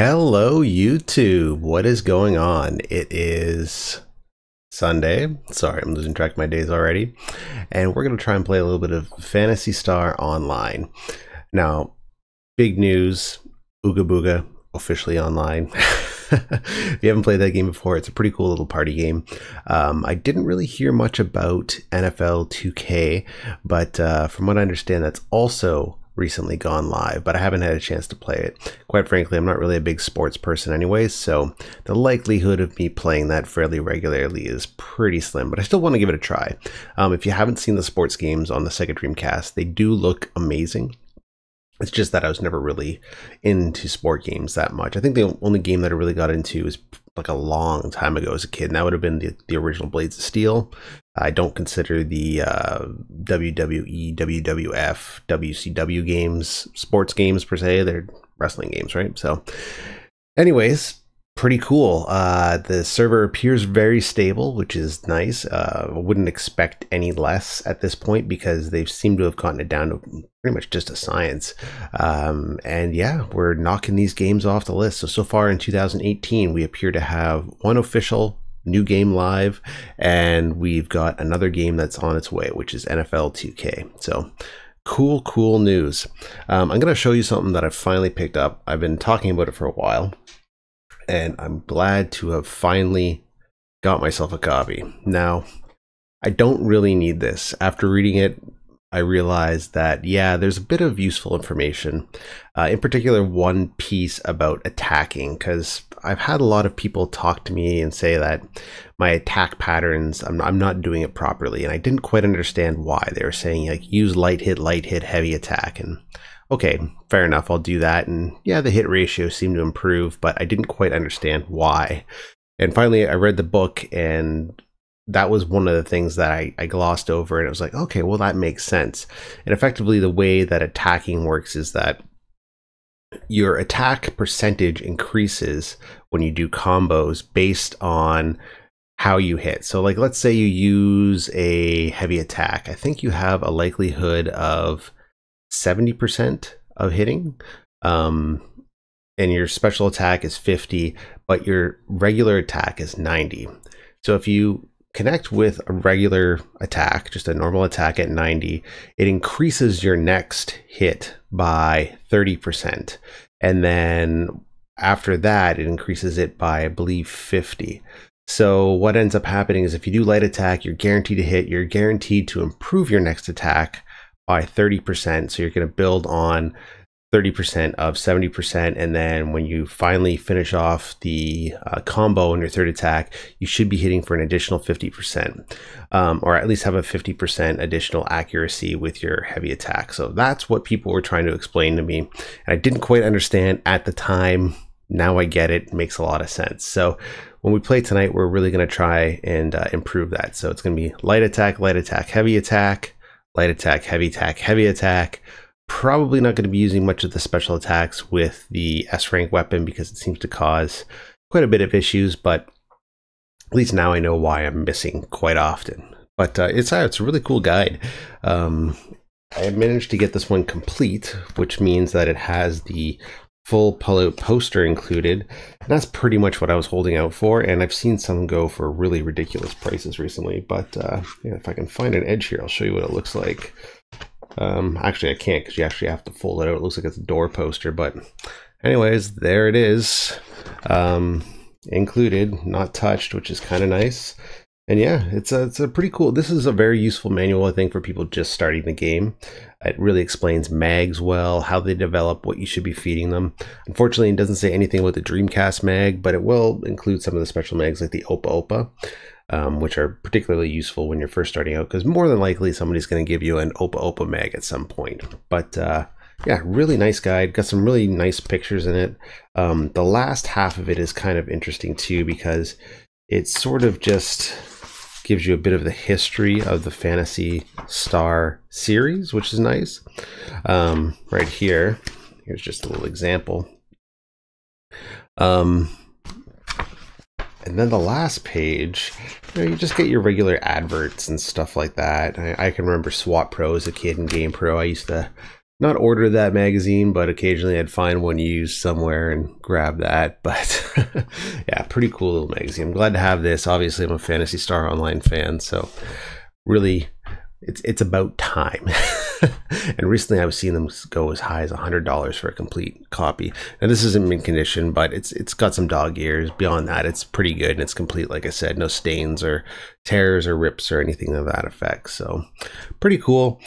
Hello YouTube, what is going on? It is Sunday. Sorry, I'm losing track of my days already. And we're going to try and play a little bit of Phantasy Star online. Now, big news, Ooga Booga officially online. If you haven't played that game before, it's a pretty cool little party game. I didn't really hear much about NFL 2K, but from what I understand, that's also recently gone live, but I haven't had a chance to play it. Quite frankly, I'm not really a big sports person anyways, so the likelihood of me playing that fairly regularly is pretty slim, but I still want to give it a try. If you haven't seen the sports games on the Sega Dreamcast, they do look amazing. It's just that I was never really into sport games that much. I think the only game that I really got into was like a long time ago as a kid, and that would have been the original Blades of Steel. I don't consider the WWE, WWF, WCW games sports games per se. They're wrestling games, right? So anyways, pretty cool. The server appears very stable, which is nice. I wouldn't expect any less at this point because they seem to have gotten it down to pretty much just a science. And yeah, we're knocking these games off the list. So far in 2018, we appear to have one official new game live, and we've got another game that's on its way, which is NFL 2K. So cool news. I'm going to show you something that I've finally picked up. I've been talking about it for a while, and I'm glad to have finally got myself a copy. Now, I don't really need this. After reading it, I realized that, yeah, there's a bit of useful information, in particular one piece about attacking, because I've had a lot of people talk to me and say that my attack patterns, I'm not doing it properly, and I didn't quite understand why. They were saying, like, use light hit, heavy attack, and okay, fair enough, I'll do that, and yeah, the hit ratio seemed to improve, but I didn't quite understand why. And finally, I read the book, and that was one of the things that I glossed over, and it was like, okay, well, that makes sense. And effectively, the way that attacking works is that your attack percentage increases when you do combos based on how you hit. So like, let's say you use a heavy attack. I think you have a likelihood of 70% of hitting, and your special attack is 50, but your regular attack is 90. So if you connect with a regular attack, just a normal attack at 90, it increases your next hit by 30. And then after that, it increases it by, I believe, 50. So what ends up happening is if you do light attack, you're guaranteed to hit, you're guaranteed to improve your next attack by 30%. So you're going to build on 30% of 70, and then when you finally finish off the combo in your third attack, you should be hitting for an additional 50%, or at least have a 50% additional accuracy with your heavy attack. So that's what people were trying to explain to me, and I didn't quite understand at the time. Now I get it. It makes a lot of sense. So when we play tonight, we're really going to try and improve that. So it's going to be light attack, heavy attack, light attack, heavy attack. Probably not going to be using much of the special attacks with the S rank weapon because it seems to cause quite a bit of issues, but at least now I know why I'm missing quite often. But it's a really cool guide. I managed to get this one complete, which means that it has the full pull-out poster included, and that's pretty much what I was holding out for, and I've seen some go for really ridiculous prices recently. But yeah, if I can find an edge here, I'll show you what it looks like. Actually I can't because you actually have to fold it out. It looks like it's a door poster, but anyways, there it is. Included, not touched, which is kind of nice. And yeah, it's a pretty cool, this is a very useful manual, I think, for people just starting the game. It really explains mags well, how they develop, what you should be feeding them. Unfortunately, it doesn't say anything about the Dreamcast mag, but it will include some of the special mags like the Opa Opa, which are particularly useful when you're first starting out, because more than likely somebody's going to give you an Opa Opa mag at some point. But yeah, really nice guide, got some really nice pictures in it. The last half of it is kind of interesting too, because it sort of just gives you a bit of the history of the Phantasy Star series, which is nice. Right here, here's just a little example. And then the last page, you just get your regular adverts and stuff like that. I can remember SWAT Pro as a kid and Game Pro. I used to not order that magazine, but occasionally I'd find one used somewhere and grab that. But yeah, pretty cool little magazine. I'm glad to have this. Obviously, I'm a Phantasy Star Online fan, so really, it's about time. And recently, I've seen them go as high as $100 for a complete copy. Now, this isn't mint condition, but it's got some dog ears. Beyond that, it's pretty good and it's complete. Like I said, no stains or tears or rips or anything of that effect. So, pretty cool.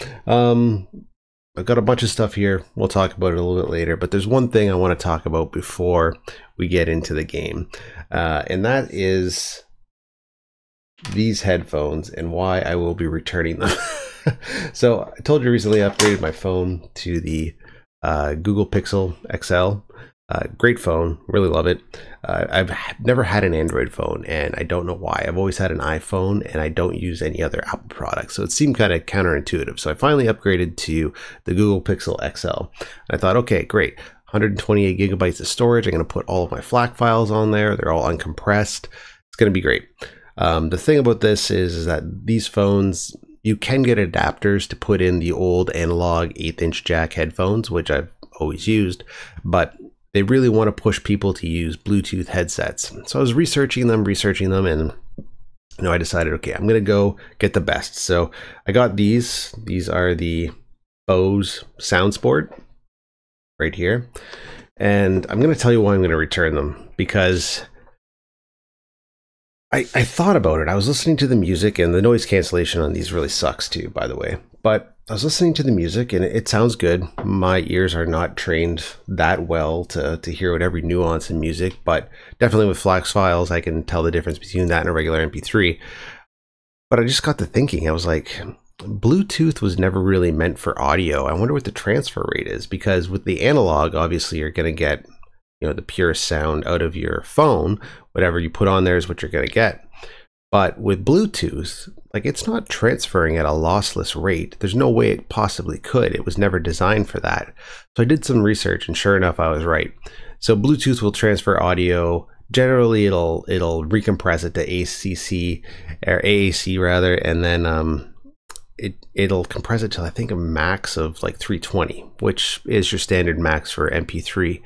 I've got a bunch of stuff here. We'll talk about it a little bit later, but there's one thing I want to talk about before we get into the game, and that is these headphones and why I will be returning them. So I told you recently I upgraded my phone to the Google Pixel XL. Great phone, really love it. I've never had an Android phone, and I don't know why. I've always had an iPhone, and I don't use any other Apple products, so it seemed kind of counterintuitive. So I finally upgraded to the Google Pixel XL. I thought, okay, great, 128 gigabytes of storage. I'm going to put all of my FLAC files on there. They're all uncompressed. It's going to be great. The thing about this is that these phones, you can get adapters to put in the old analog 1/8" jack headphones, which I've always used, but they really want to push people to use Bluetooth headsets. So I was researching them, and I decided, okay, I'm going to go get the best. So I got these. These are the Bose SoundSport right here. And I'm going to tell you why I'm going to return them, because I thought about it. I was listening to the music, and the noise cancellation on these really sucks too, by the way. But I was listening to the music and it sounds good. My ears are not trained that well to hear out every nuance in music, but definitely with FLAC files, I can tell the difference between that and a regular MP3. But I just got to thinking, I was like, Bluetooth was never really meant for audio. I wonder what the transfer rate is, because with the analog, obviously you're going to get, the purest sound out of your phone. Whatever you put on there is what you're going to get. But with Bluetooth, like, it's not transferring at a lossless rate. There's no way it possibly could. It was never designed for that. So I did some research, and sure enough, I was right. So Bluetooth will transfer audio. Generally, it'll recompress it to ACC or AAC rather, and then it'll compress it to, I think, a max of like 320, which is your standard max for MP3.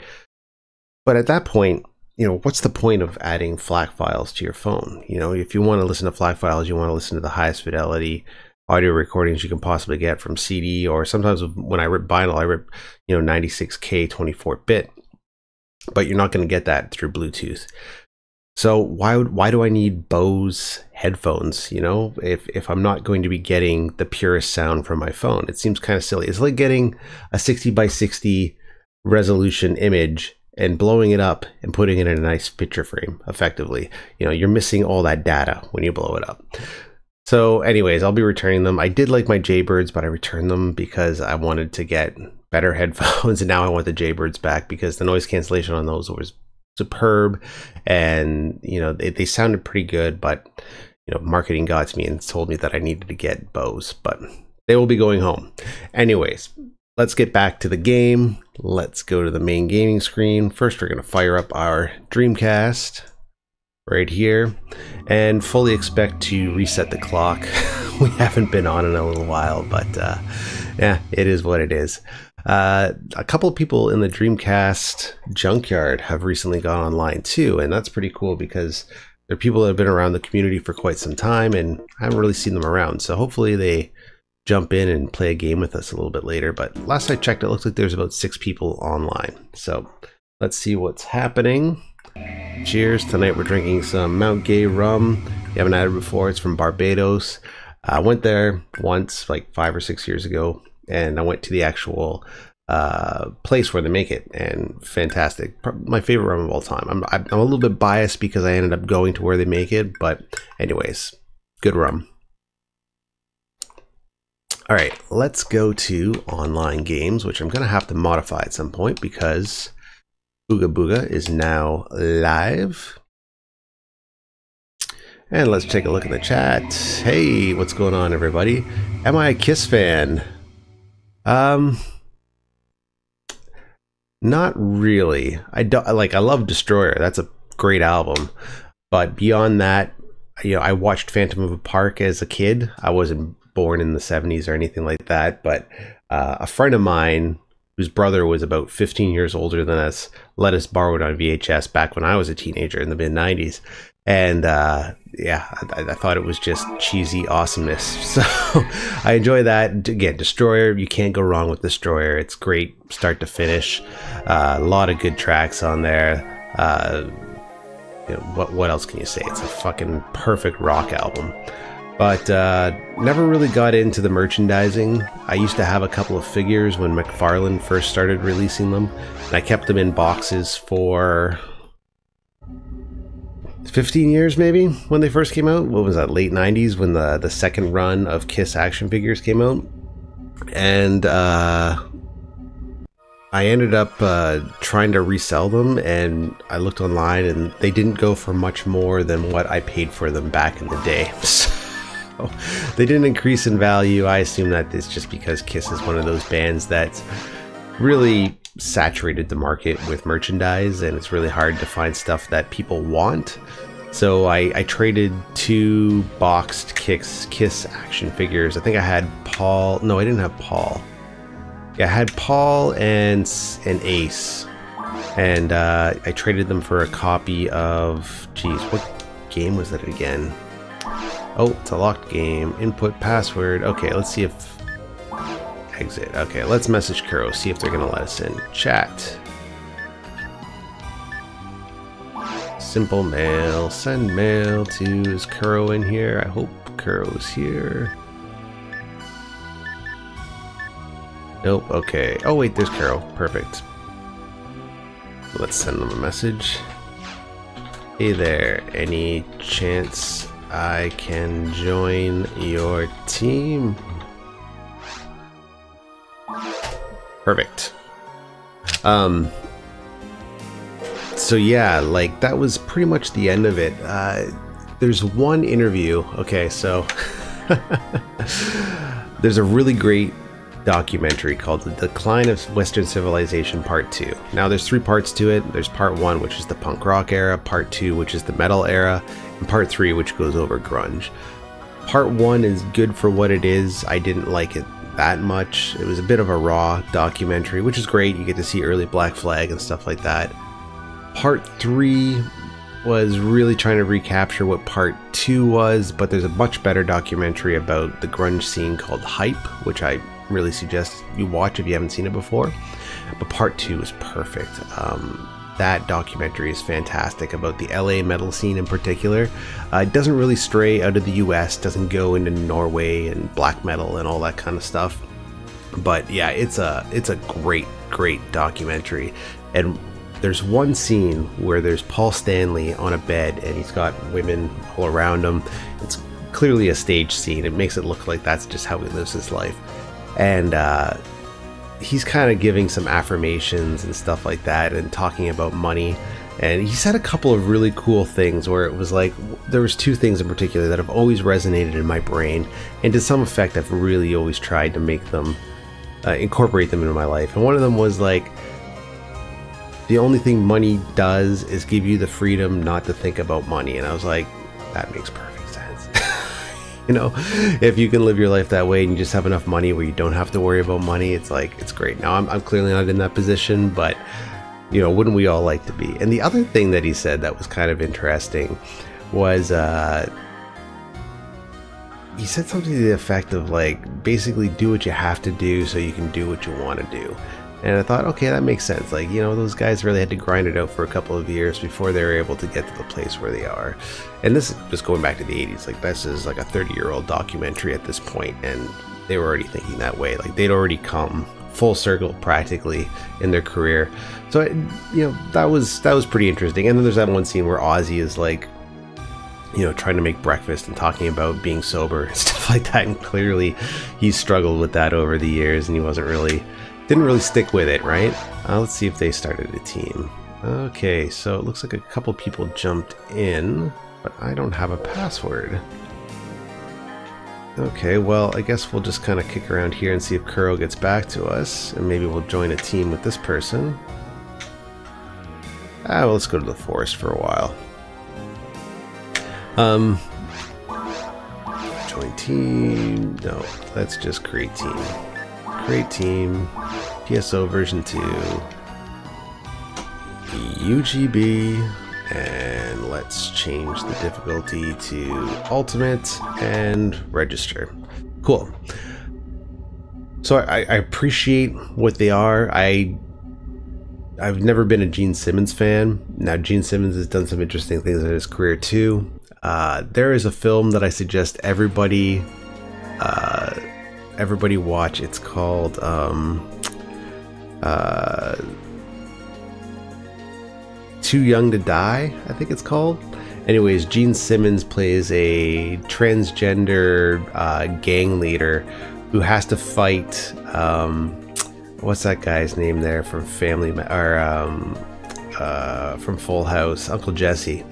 But at that point, what's the point of adding FLAC files to your phone? If you want to listen to FLAC files, you want to listen to the highest fidelity audio recordings you can possibly get from CD, or sometimes when I rip vinyl, I rip, 96K 24-bit, but you're not going to get that through Bluetooth. So why do I need Bose headphones? If I'm not going to be getting the purest sound from my phone, it seems kind of silly. It's like getting a 60 by 60 resolution image and blowing it up and putting it in a nice picture frame effectively. You're missing all that data when you blow it up. So anyways, I'll be returning them. I did like my Jaybirds, but I returned them because I wanted to get better headphones, and now I want the Jaybirds back because the noise cancellation on those was superb, and they sounded pretty good, but marketing got to me and told me that I needed to get Bose, but they will be going home. Anyways, let's get back to the game. Let's go to the main gaming screen. First, we're going to fire up our Dreamcast right here and fully expect to reset the clock. We haven't been on in a little while, but yeah, it is what it is. A couple of people in the Dreamcast Junkyard have recently gone online too, and that's pretty cool because they're people that have been around the community for quite some time, and I haven't really seen them around. So hopefully they jump in and play a game with us a little bit later. But last I checked, it looks like there's about 6 people online. So let's see what's happening. Cheers. Tonight we're drinking some Mount Gay rum. You haven't had it before. It's from Barbados. I went there once, like 5 or 6 years ago, and I went to the actual place where they make it, and fantastic. My favorite rum of all time. I'm a little bit biased because I ended up going to where they make it, but anyways, good rum. All right, let's go to online games, which I'm going to have to modify at some point because Booga Booga is now live. And let's take a look at the chat. Hey, what's going on, everybody? Am I a Kiss fan? Not really. I love Destroyer. That's a great album. But beyond that, I watched Phantom of a Park as a kid. I wasn't born in the 70s or anything like that, but A friend of mine, whose brother was about 15 years older than us, let us borrow it on VHS back when I was a teenager in the mid-90s. And yeah, I thought it was just cheesy awesomeness. So I enjoy that. Again, Destroyer, you can't go wrong with Destroyer. It's great start to finish. A lot of good tracks on there. You know, what else can you say? It's a fucking perfect rock album. But never really got into the merchandising. I used to have a couple of figures when McFarlane first started releasing them. And I kept them in boxes for 15 years maybe when they first came out. What was that, late 90s when the second run of Kiss action figures came out? And I ended up trying to resell them, and I looked online and they didn't go for much more than what I paid for them back in the day. So they didn't increase in value. I assume that it's just because Kiss is one of those bands that's really saturated the market with merchandise, and it's really hard to find stuff that people want. So I traded 2 boxed Kiss action figures. I think I had Paul. No, I didn't have Paul. Yeah, I had Paul and Ace, and I traded them for a copy of, geez, what game was that again? Oh, it's a locked game. Input password. Okay, let's see if exit. Okay, let's message Kuro, see if they're gonna let us in. Chat. Simple mail. Send mail to, is Kuro in here? I hope Kuro's here. Nope, okay. Oh wait, there's Kuro. Perfect. Let's send them a message. Hey there, any chance I can join your team? Perfect. So yeah, like that was pretty much the end of it. There's one interview. Okay, so there's a really great documentary called The Decline of Western Civilization Part 2. Now there's 3 parts to it. There's part 1, which is the punk rock era, part 2, which is the metal era, and part 3, which goes over grunge. Part 1 is good for what it is. I didn't like it that much. It was a bit of a raw documentary, which is great. You get to see early Black Flag and stuff like that. Part 3 was really trying to recapture what part 2 was, but there's a much better documentary about the grunge scene called Hype, which I really suggest you watch if you haven't seen it before. But part 2 is perfect. That documentary is fantastic about the LA metal scene in particular. It doesn't really stray out of the US, doesn't go into Norway and black metal and all that kind of stuff. But yeah, it's a great documentary. And there's one scene where there's Paul Stanley on a bed and he's got women all around him. It's clearly a stage scene. It makes it look like that's just how he lives his life. And he's kind of giving some affirmations and stuff like that and talking about money. And he said a couple of really cool things where it was like, there was 2 things in particular that have always resonated in my brain. And to some effect, I've really always tried to make them, incorporate them into my life. And one of them was like, the only thing money does is give you the freedom not to think about money. And I was like, that makes perfect sense. You know, if you can live your life that way and you just have enough money where you don't have to worry about money, it's like, it's great. Now I'm clearly not in that position, but you know, wouldn't we all like to be? And the other thing that he said that was kind of interesting was, he said something to the effect of like, basically do what you have to do so you can do what you want to do. And I thought, okay, that makes sense. Like, you know, those guys really had to grind it out for a couple of years before they were able to get to the place where they are. And this is just going back to the 80s. Like, this is like a 30-year-old documentary at this point, and they were already thinking that way. Like, they'd already come full circle practically in their career. So, you know, that was pretty interesting. And then there's that one scene where Ozzy is like, you know, trying to make breakfast and talking about being sober and stuff like that. And clearly he's struggled with that over the years, and he didn't really stick with it, right? Let's see if they started a team. Okay, so it looks like a couple people jumped in, but I don't have a password. Okay, well, I guess we'll just kind of kick around here and see if Kuro gets back to us, and maybe we'll join a team with this person. Well, let's go to the forest for a while. Join team. No, let's just create team. create team, PSO version 2, UGB, and let's change the difficulty to ultimate and register. Cool. So I appreciate what they are. I've never been a Gene Simmons fan. Now Gene Simmons has done some interesting things in his career too. There is a film that I suggest everybody watch. It's called Too Young to Die, I think it's called. Anyways, Gene Simmons plays a transgender gang leader who has to fight what's that guy's name there from Family from Full House, Uncle Jesse.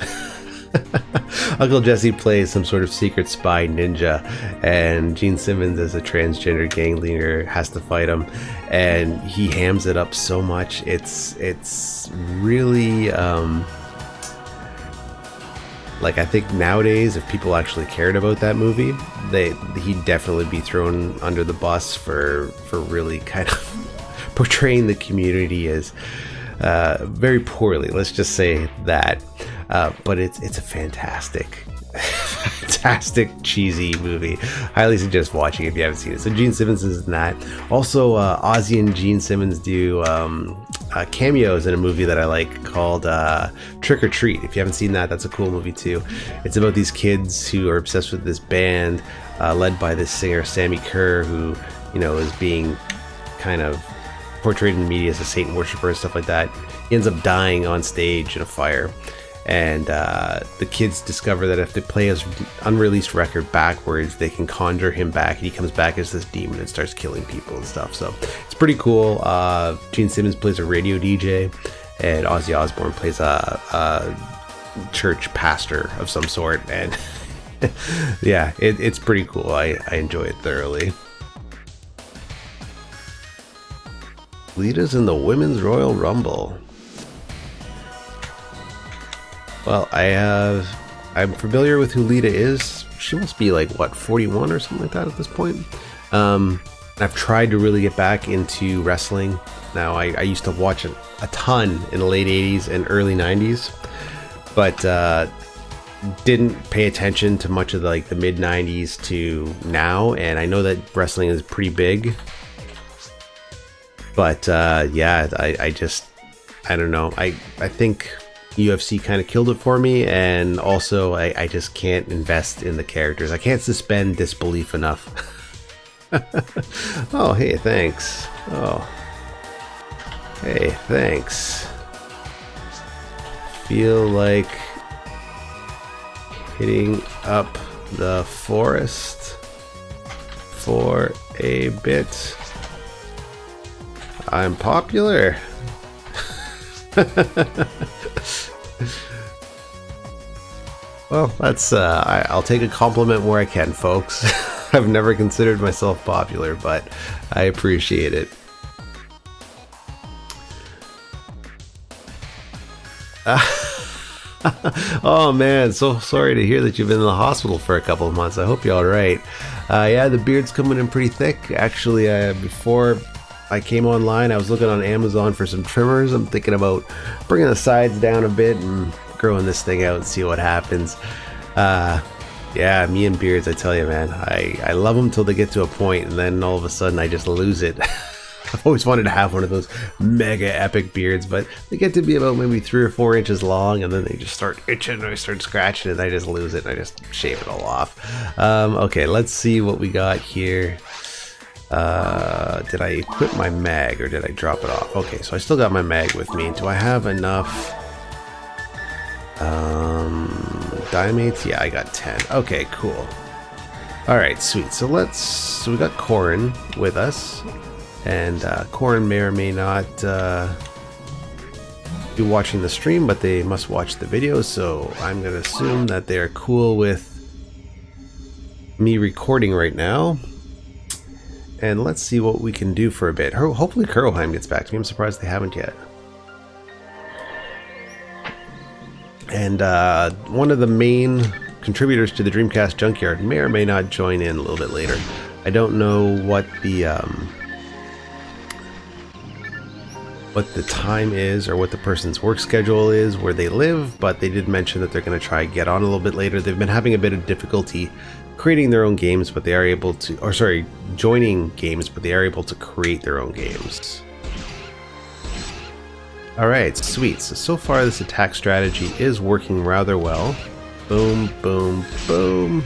Uncle Jesse plays some sort of secret spy ninja, and Gene Simmons as a transgender gang leader has to fight him, and he hams it up so much. It's really like, I think nowadays if people actually cared about that movie, he'd definitely be thrown under the bus for really kind of portraying the community as very poorly, let's just say that. But it's a fantastic cheesy movie. Highly suggest watching if you haven't seen it. So Gene Simmons is in that. Also, Ozzy and Gene Simmons do cameos in a movie that I like called Trick or Treat. If you haven't seen that, that's a cool movie too. It's about these kids who are obsessed with this band led by this singer Sammy Kerr, who, you know, is being kind of portrayed in the media as a Satan worshiper and stuff like that. He ends up dying on stage in a fire, and the kids discover that if they play his unreleased record backwards, they can conjure him back, and he comes back as this demon and starts killing people and stuff. So it's pretty cool. Gene Simmons plays a radio DJ, and Ozzy Osbourne plays a church pastor of some sort, and yeah, it's pretty cool. I enjoy it thoroughly. Lita's in the Women's Royal Rumble. Well, I'm familiar with who Lita is. She must be like, what, 41 or something like that at this point. I've tried to really get back into wrestling. Now, I used to watch it a ton in the late 80s and early 90s, but didn't pay attention to much of the, like, the mid 90s to now. And I know that wrestling is pretty big. But yeah, I don't know. I think UFC kind of killed it for me, and also I just can't invest in the characters. I can't suspend disbelief enough. Oh, hey, thanks. Oh, hey, thanks. Feel like hitting up the forest for a bit. I'm popular. Well, that's I'll take a compliment where I can, folks. I've never considered myself popular, but I appreciate it. Oh man, so sorry to hear that you've been in the hospital for a couple of months. I hope you're all right. Yeah, the beard's coming in pretty thick. Actually, before I came online, I was looking on Amazon for some trimmers. I'm thinking about bringing the sides down a bit and growing this thing out and see what happens. Yeah, me and beards, I tell you, man, I love them till they get to a point, and then all of a sudden I just lose it. I've always wanted to have one of those mega epic beards, but they get to be about maybe 3 or 4 inches long, and then they just start itching, and I start scratching, and I just lose it, and I just shave it all off. Okay, let's see what we got here. Did I equip my mag, or did I drop it off? Okay, so I still got my mag with me. Do I have enough diamates? Yeah, I got 10. Okay, cool. Alright, sweet. So we got Corin with us, and Corin may or may not be watching the stream, but they must watch the video, so I'm gonna assume that they're cool with me recording right now. And let's see what we can do for a bit. Hopefully Kurlheim gets back to me. I'm surprised they haven't yet. And one of the main contributors to the Dreamcast Junkyard may or may not join in a little bit later. I don't know what the what the time is or what the person's work schedule is, where they live, but they did mention that they're going to try and get on a little bit later. They've been having a bit of difficulty creating their own games, but they are able to, or sorry, joining games, but they are able to create their own games. Alright, sweet. So far this attack strategy is working rather well. Boom, boom, boom.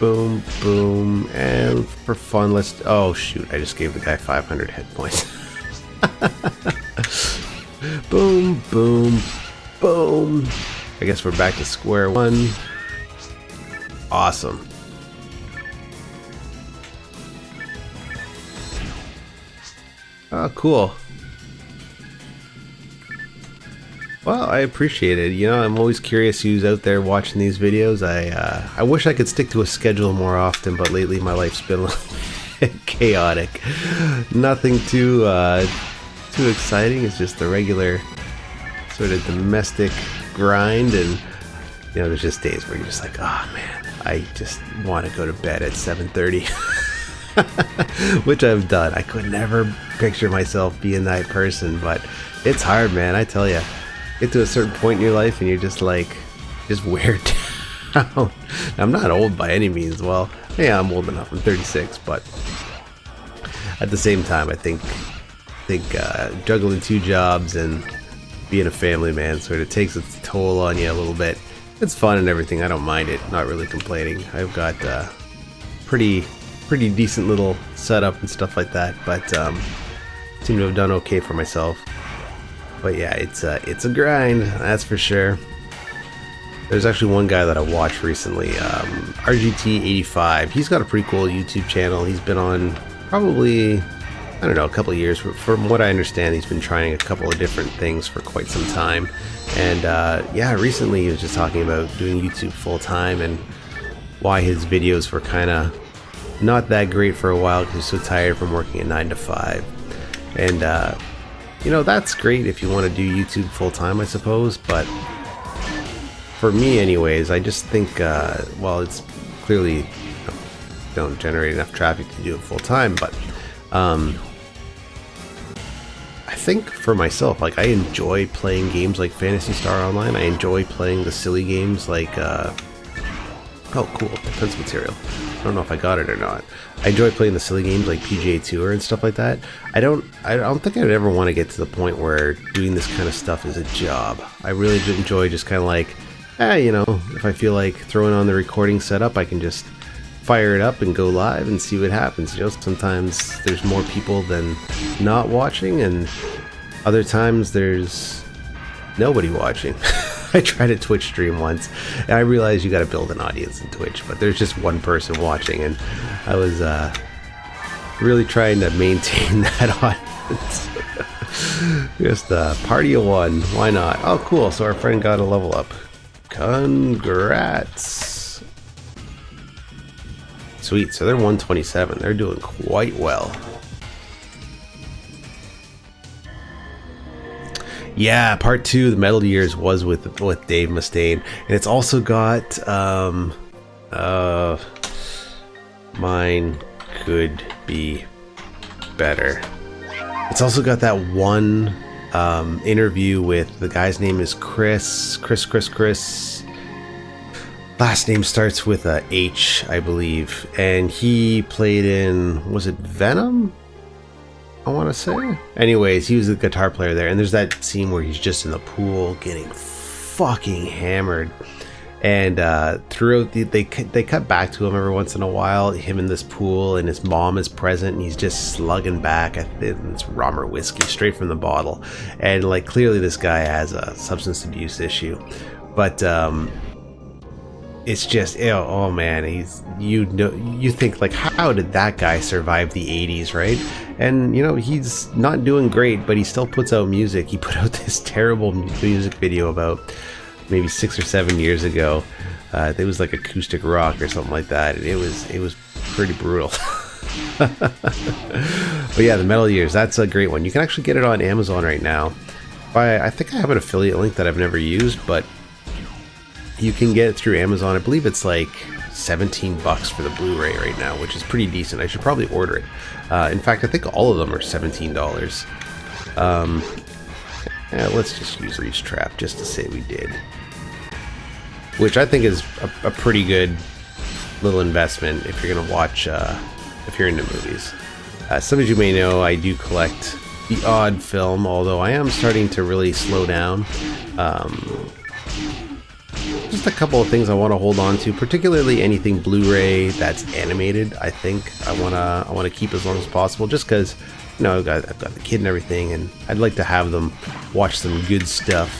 Boom, boom. And for fun, let's... Oh, shoot. I just gave the guy 500 hit points. Boom, boom, boom. I guess we're back to square one. Awesome. Oh, cool. Well, I appreciate it. You know, I'm always curious who's out there watching these videos. I wish I could stick to a schedule more often, but lately my life's been a little bit chaotic. Nothing too exciting. It's just the regular sort of domestic grind, and you know, there's just days where you're just like, oh man, I just want to go to bed at 7:30. Which I've done. I could never picture myself being that person, but it's hard, man. I tell you. Get to a certain point in your life and you're just like, just wear down. I'm not old by any means. Well, yeah, I'm old enough. I'm 36, but at the same time, I think juggling 2 jobs and being a family man sort of takes its toll on you a little bit. It's fun and everything. I don't mind it. Not really complaining. I've got pretty decent little setup and stuff like that, but seem to have done okay for myself. But yeah, it's a grind, that's for sure. There's actually one guy that I watched recently, RGT85. He's got a pretty cool YouTube channel. He's been on probably, I don't know, a couple of years. But from what I understand, he's been trying a couple of different things for quite some time. And yeah, recently he was just talking about doing YouTube full time and why his videos were kind of not that great for a while because he's so tired from working a 9 to 5. And you know, that's great if you want to do YouTube full-time, I suppose, but for me anyways, I just think, well, it's clearly, you know, don't generate enough traffic to do it full-time, but I think for myself, like, I enjoy playing games like Phantasy Star Online. I enjoy playing the silly games like, oh cool, defense material. I don't know if I got it or not. I enjoy playing the silly games like PGA Tour and stuff like that. I don't think I'd ever want to get to the point where doing this kind of stuff is a job. I really do enjoy just kind of like, you know, if I feel like throwing on the recording setup, I can just fire it up and go live and see what happens. You know, sometimes there's more people than not watching, and other times there's nobody watching. I tried a Twitch stream once, and I realized you got to build an audience in Twitch, but there's just one person watching, and I was really trying to maintain that audience. Just party of one, why not? Oh, cool! So our friend got a level up. Congrats! Sweet. So they're 127. They're doing quite well. Yeah, part 2, the Metal Years, was with Dave Mustaine, and it's also got mine could be better. It's also got that one interview with the guy's name is Chris. Last name starts with a H, I believe, and he played in, was it Venom? I want to say. Anyways, he was a guitar player there, and there's that scene where he's just in the pool getting fucking hammered, and throughout they cut back to him every once in a while, him in this pool, and his mom is present, and he's just slugging back. I think it's rum or whiskey straight from the bottle, and like clearly this guy has a substance abuse issue, but it's just, oh man, you think like, how did that guy survive the 80s, right? And you know, he's not doing great, but he still puts out music. He put out this terrible music video about maybe 6 or 7 years ago. It was like acoustic rock or something like that, and it was pretty brutal. But yeah, the Metal Years, that's a great one. You can actually get it on Amazon right now. I think I have an affiliate link that I've never used, but you can get it through Amazon. I believe it's like $17 for the Blu-ray right now, which is pretty decent. I should probably order it. In fact, I think all of them are $17. Yeah, let's just use Reach Trap just to say we did. Which I think is a pretty good little investment if you're going to watch, if you're into movies. Some of you may know I do collect the odd film, although I am starting to really slow down. Just a couple of things I want to hold on to, particularly anything Blu-ray that's animated. I think I want to keep as long as possible, just because, you know, I've got the kid and everything, and I'd like to have them watch some good stuff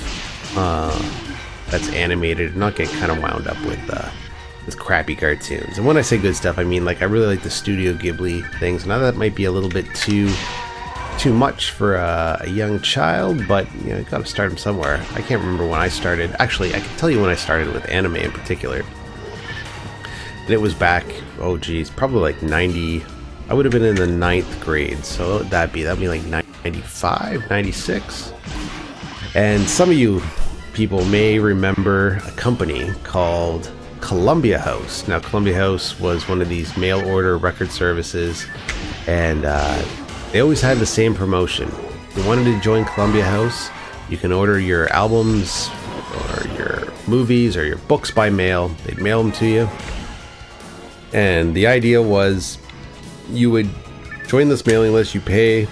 that's animated and not get kind of wound up with crappy cartoons. And when I say good stuff, I mean, like, I really like the Studio Ghibli things. Now that might be a little bit too much for a young child, but you know, you gotta start them somewhere. I can't remember when I started. Actually, I can tell you when I started with anime in particular. And it was back, oh geez, probably like 90. I would have been in the 9th grade, so that'd be like 95, 96. And some of you people may remember a company called Columbia House. Now, Columbia House was one of these mail order record services, and they always had the same promotion. If you wanted to join Columbia House, you can order your albums or your movies or your books by mail. They'd mail them to you. And the idea was you would join this mailing list. You pay, you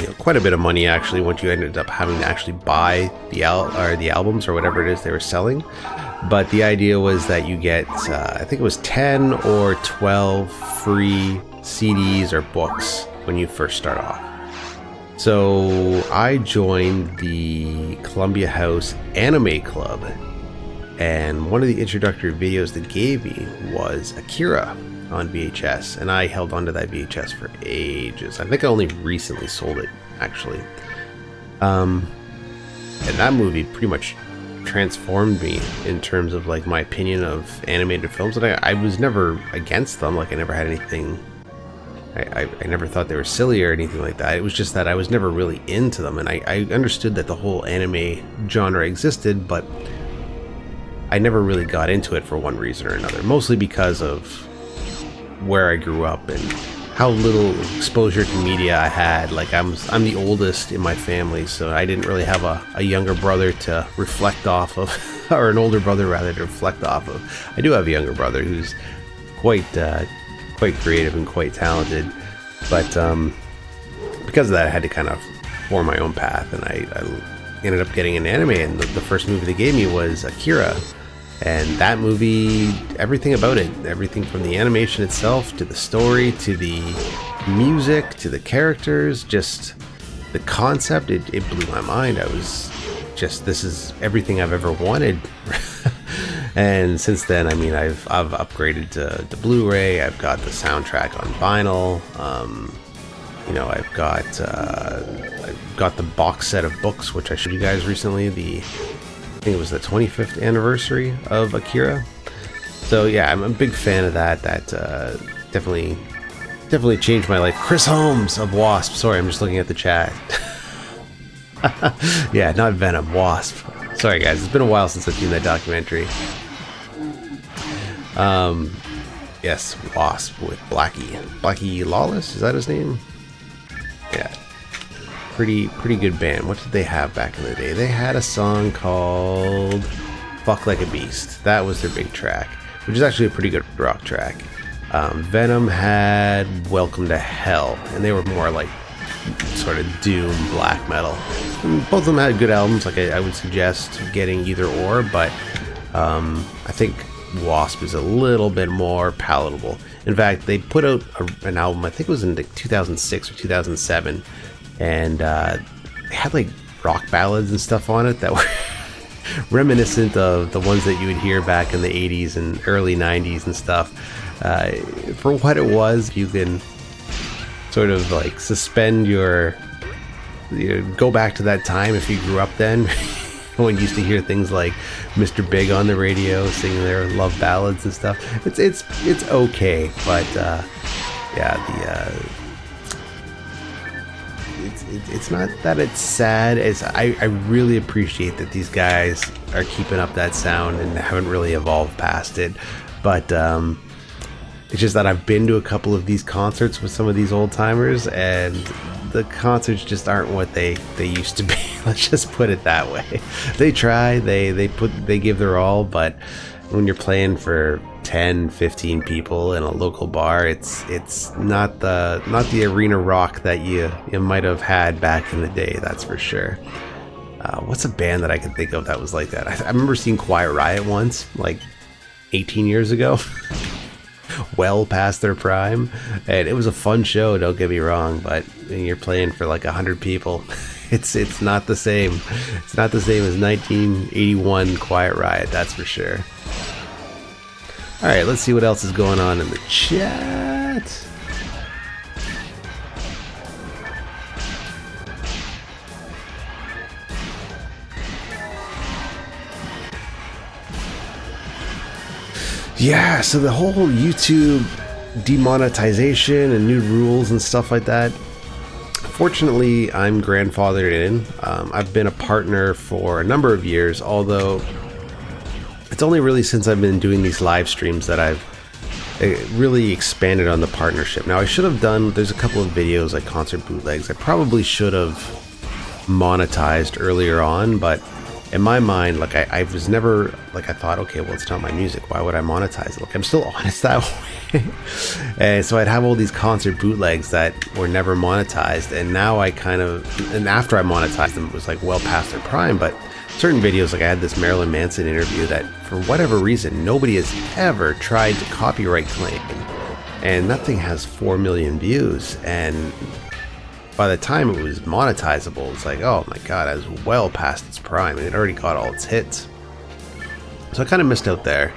know, quite a bit of money actually once you ended up having to actually buy the albums or whatever it is they were selling. But the idea was that you get, I think it was 10 or 12 free CDs or books when you first start off. So I joined the Columbia House Anime Club, and one of the introductory videos they gave me was Akira on VHS, and I held onto that VHS for ages. I think I only recently sold it, actually. And that movie pretty much transformed me in terms of like my opinion of animated films. And I was never against them. Like, I never had anything, I never thought they were silly or anything like that. It was just that I was never really into them, and I understood that the whole anime genre existed, but I never really got into it for one reason or another, mostly because of where I grew up and how little exposure to media I had. Like, I'm the oldest in my family, so I didn't really have a younger brother to reflect off of, or an older brother rather to reflect off of. I do have a younger brother who's quite creative and quite talented, but because of that I had to kind of form my own path, and I ended up getting an anime, and the first movie they gave me was Akira. And that movie, everything about it, everything from the animation itself to the story to the music to the characters, just the concept, it blew my mind. I was just, this is everything I've ever wanted. And since then, I mean, I've upgraded to Blu-ray. I've got the soundtrack on vinyl. You know, I've got the box set of books, which I showed you guys recently. I think it was the 25th anniversary of Akira. So yeah, I'm a big fan of that. That definitely changed my life. Chris Holmes of Wasp. Sorry, I'm just looking at the chat. Yeah, not Venom, Wasp. Sorry guys, it's been a while since I've seen that documentary. Yes, Wasp with Blackie Lawless, is that his name? Yeah. Pretty good band. What did they have back in the day? They had a song called Fuck Like a Beast. That was their big track, which is actually a pretty good rock track. Venom had Welcome to Hell, and they were more like sort of doom black metal. And both of them had good albums. Like, I would suggest getting either or, but I think Wasp is a little bit more palatable. In fact, they put out an album, I think it was in like 2006 or 2007, and they had like rock ballads and stuff on it that were reminiscent of the ones that you would hear back in the 80s and early 90s and stuff. For what it was, you can sort of like suspend your, go back to that time if you grew up then, when you used to hear things like Mr. Big on the radio singing their love ballads and stuff. It's okay, but yeah, it's not that it's sad. It's I really appreciate that these guys are keeping up that sound and haven't really evolved past it. But It's just that I've been to a couple of these concerts with some of these old timers, and the concerts just aren't what they used to be. Let's just put it that way. They try, they give their all, but when you're playing for 10, 15 people in a local bar, it's not the arena rock that you might have had back in the day, that's for sure. What's a band that I can think of that was like that? I remember seeing Quiet Riot once, like 18 years ago. Well past their prime, and it was a fun show, don't get me wrong, but when you're playing for like 100 people, it's not the same. It's not the same as 1981 Quiet Riot, that's for sure. Alright, let's see what else is going on in the chat. Yeah, so the whole YouTube demonetization and new rules and stuff like that, fortunately I'm grandfathered in. I've been a partner for a number of years, although it's only really since I've been doing these live streams that I've really expanded on the partnership. Now I should have done, there's a couple of videos like concert bootlegs I probably should have monetized earlier on, but in my mind, like I was never, like I thought, okay, well, it's not my music, why would I monetize it? Like, I'm still honest that way. And so I'd have all these concert bootlegs that were never monetized, and now I kind of, and after I monetized them, it was like well past their prime. But certain videos, like I had this Marilyn Manson interview that for whatever reason nobody has ever tried to copyright claim, and that thing has 4 million views, and by the time it was monetizable, it's like, oh my god, I was well past its prime, and it already got all its hits. So I kind of missed out there,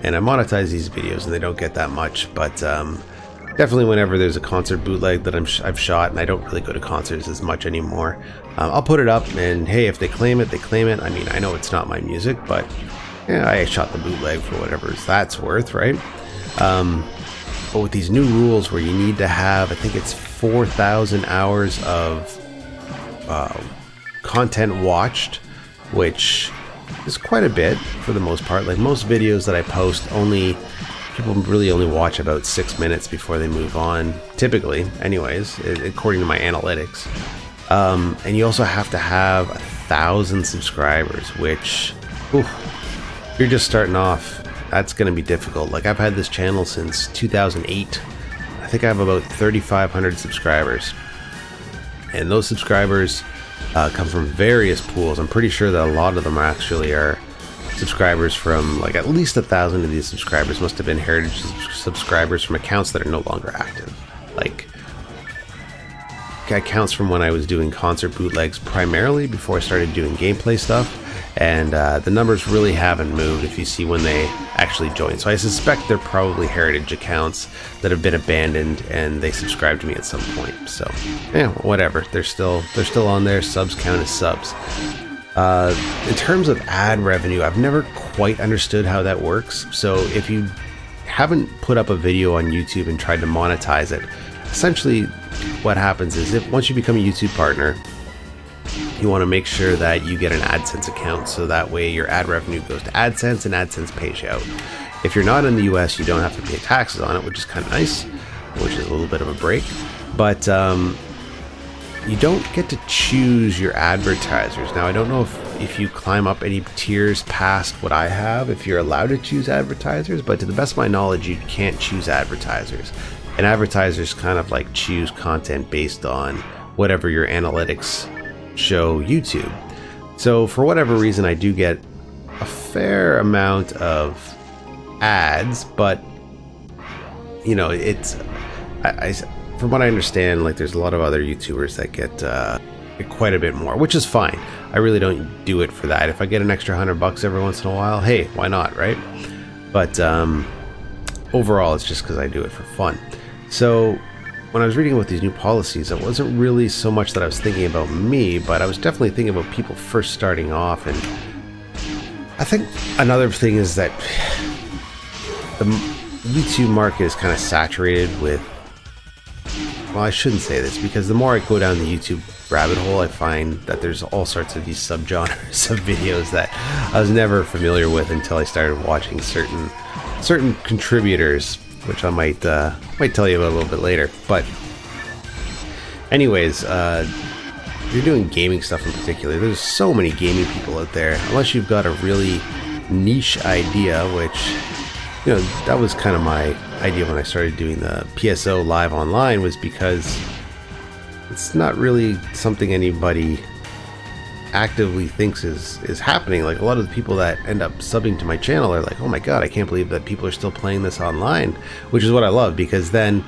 and I monetize these videos and they don't get that much, but definitely whenever there's a concert bootleg that I've shot, and I don't really go to concerts as much anymore, I'll put it up, and hey, if they claim it, they claim it. I mean, I know it's not my music, but yeah, I shot the bootleg for whatever that's worth, right? But with these new rules where you need to have, I think it's 4,000 hours of content watched, which is quite a bit for the most part. Like most videos that I post, people really only watch about 6 minutes before they move on, typically anyways, according to my analytics. And you also have to have 1,000 subscribers, which, if you're just starting off, that's going to be difficult. Like I've had this channel since 2008. I think I have about 3,500 subscribers, and those subscribers come from various pools. I'm pretty sure that a lot of them actually are subscribers from, like, at least 1,000 of these subscribers must have been heritage subscribers from accounts that are no longer active. Like accounts from when I was doing concert bootlegs primarily before I started doing gameplay stuff, and the numbers really haven't moved if you see when they actually join. So I suspect they're probably heritage accounts that have been abandoned and they subscribed to me at some point. So yeah, whatever, they're still on there. Subs count as subs. In terms of ad revenue, I've never quite understood how that works. So if you haven't put up a video on YouTube and tried to monetize it, essentially what happens is, if once you become a YouTube partner, you want to make sure that you get an AdSense account, so that way your ad revenue goes to AdSense and AdSense pays you out. If you're not in the US, you don't have to pay taxes on it, which is kind of nice, which is a little bit of a break. But you don't get to choose your advertisers. Now, I don't know if you climb up any tiers past what I have, if you're allowed to choose advertisers, but to the best of my knowledge, you can't choose advertisers. And advertisers kind of like choose content based on whatever your analytics show YouTube. So for whatever reason, I do get a fair amount of ads, but you know, it's from what I understand, like there's a lot of other YouTubers that get quite a bit more, which is fine. I really don't do it for that. If I get an extra $100 every once in a while, hey, why not, right? But overall, it's just because I do it for fun. So when I was reading about these new policies, it wasn't really so much that I was thinking about me, but I was definitely thinking about people first starting off. And I think another thing is that the YouTube market is kind of saturated with, well, I shouldn't say this, because the more I go down the YouTube rabbit hole, I find that there's all sorts of these subgenres of videos that I was never familiar with until I started watching certain contributors which I might tell you about a little bit later. But anyways, if you're doing gaming stuff in particular, there's so many gaming people out there. Unless you've got a really niche idea, which, you know, that was kind of my idea when I started doing the PSO live online, was because it's not really something anybody actively thinks is happening. Like, a lot of the people that end up subbing to my channel are like, oh my god, I can't believe that people are still playing this online, which is what I love, because then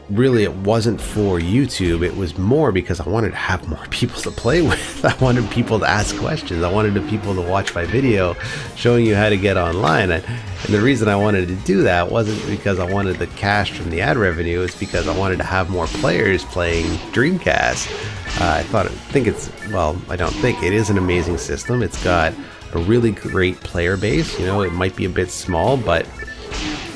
really it wasn't for YouTube, it was more because I wanted to have more people to play with. I wanted people to ask questions, I wanted the people to watch my video showing you how to get online, and the reason I wanted to do that wasn't because I wanted the cash from the ad revenue, it's because I wanted to have more players playing Dreamcast. I think it's, well, I don't think, it is an amazing system. It's got a really great player base. You know, it might be a bit small, but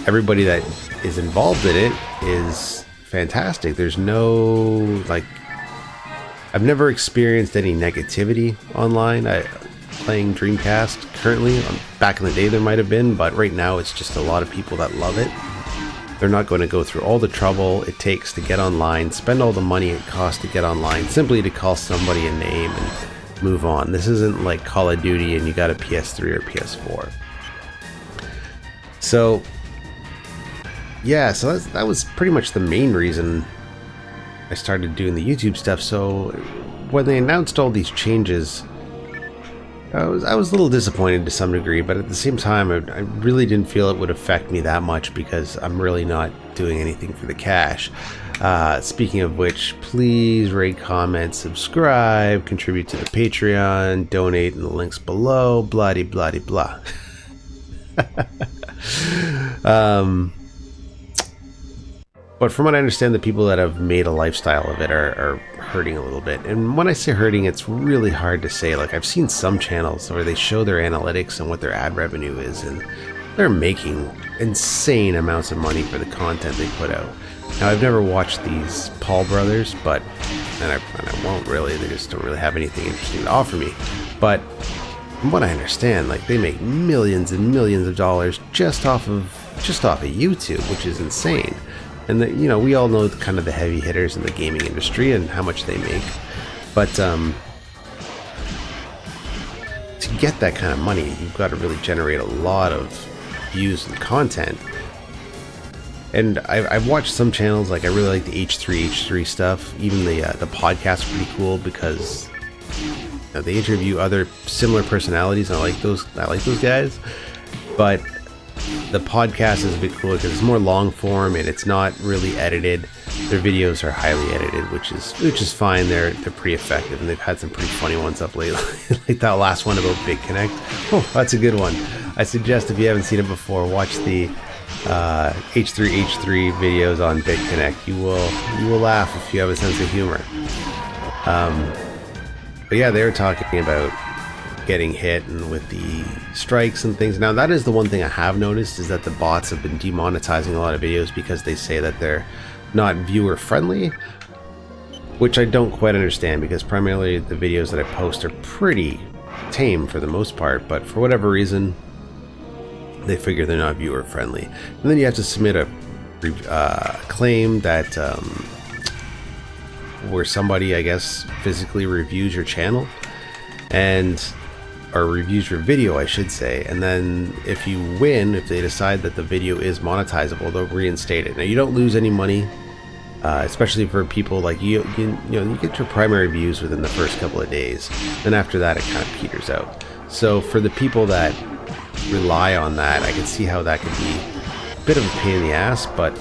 everybody that is involved in it is fantastic. There's no, like, I've never experienced any negativity online playing Dreamcast currently. Back in the day there might have been, but right now it's just a lot of people that love it. They're not going to go through all the trouble it takes to get online, spend all the money it costs to get online, simply to call somebody a name and move on. This isn't like Call of Duty and you got a PS3 or PS4. So yeah, so that was pretty much the main reason I started doing the YouTube stuff. So when they announced all these changes, I was a little disappointed to some degree, but at the same time, I really didn't feel it would affect me that much because I'm really not doing anything for the cash. Speaking of which, please rate, comment, subscribe, contribute to the Patreon, donate in the links below, blah-de blah-de blah. But from what I understand, the people that have made a lifestyle of it are hurting a little bit. And when I say hurting, it's really hard to say. Like, I've seen some channels where they show their analytics and what their ad revenue is, and they're making insane amounts of money for the content they put out. Now, I've never watched these Paul brothers, but and I won't really. They just don't really have anything interesting to offer me. But from what I understand, like, they make millions and millions of dollars just off of YouTube, which is insane. And you know, we all know kind of the heavy hitters in the gaming industry and how much they make. But to get that kind of money, you've got to really generate a lot of views and content. And I've watched some channels, like I really like the H3 stuff. Even the podcast's pretty cool because, you know, they interview other similar personalities, and I like those guys. But the podcast is a bit cooler because it's more long form and it's not really edited. Their videos are highly edited, which is fine. They're pretty effective, and they've had some pretty funny ones up lately. Like that last one about BitConnect. Oh, that's a good one. I suggest, if you haven't seen it before, watch the H3 videos on BitConnect. You will laugh if you have a sense of humor. But yeah, they were talking about getting hit and with the strikes and things. Now, that is the one thing I have noticed, is that the bots have been demonetizing a lot of videos because they say that they're not viewer friendly, which I don't quite understand, because primarily the videos that I post are pretty tame for the most part, but for whatever reason they figure they're not viewer friendly. And then you have to submit a claim that where somebody, I guess, physically reviews your channel or reviews your video, I should say, and then if you win, if they decide that the video is monetizable, they'll reinstate it. Now, you don't lose any money, especially for people like you know, you get your primary views within the first couple of days, then after that it kind of peters out. So for the people that rely on that, I can see how that could be a bit of a pain in the ass, but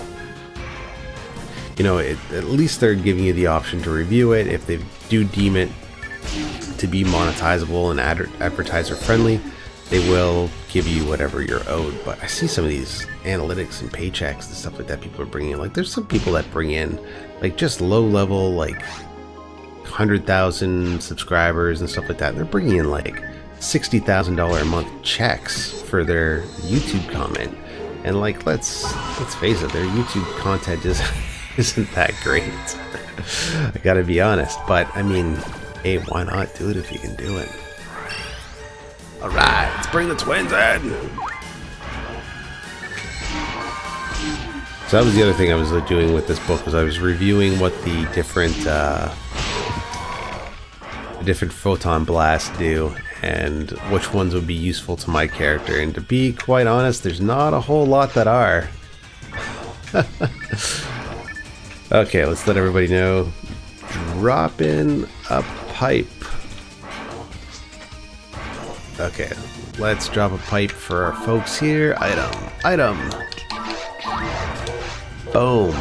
you know, at least they're giving you the option to review it. If they do deem it to be monetizable and advertiser friendly, they will give you whatever you're owed. But I see some of these analytics and paychecks and stuff like that people are bringing in. Like, there's some people that bring in like just low level, like 100,000 subscribers and stuff like that. They're bringing in like $60,000 a month checks for their YouTube comment. And like, let's face it, their YouTube content just isn't that great. I gotta be honest, but I mean, hey, why not do it if you can do it? Alright, let's bring the twins in! So that was the other thing I was doing with this book, was I was reviewing what the different photon blasts do and which ones would be useful to my character. And to be quite honest, there's not a whole lot that are. Okay, let's let everybody know. Drop in a pipe. Okay, let's drop a pipe for our folks here. Item. Boom.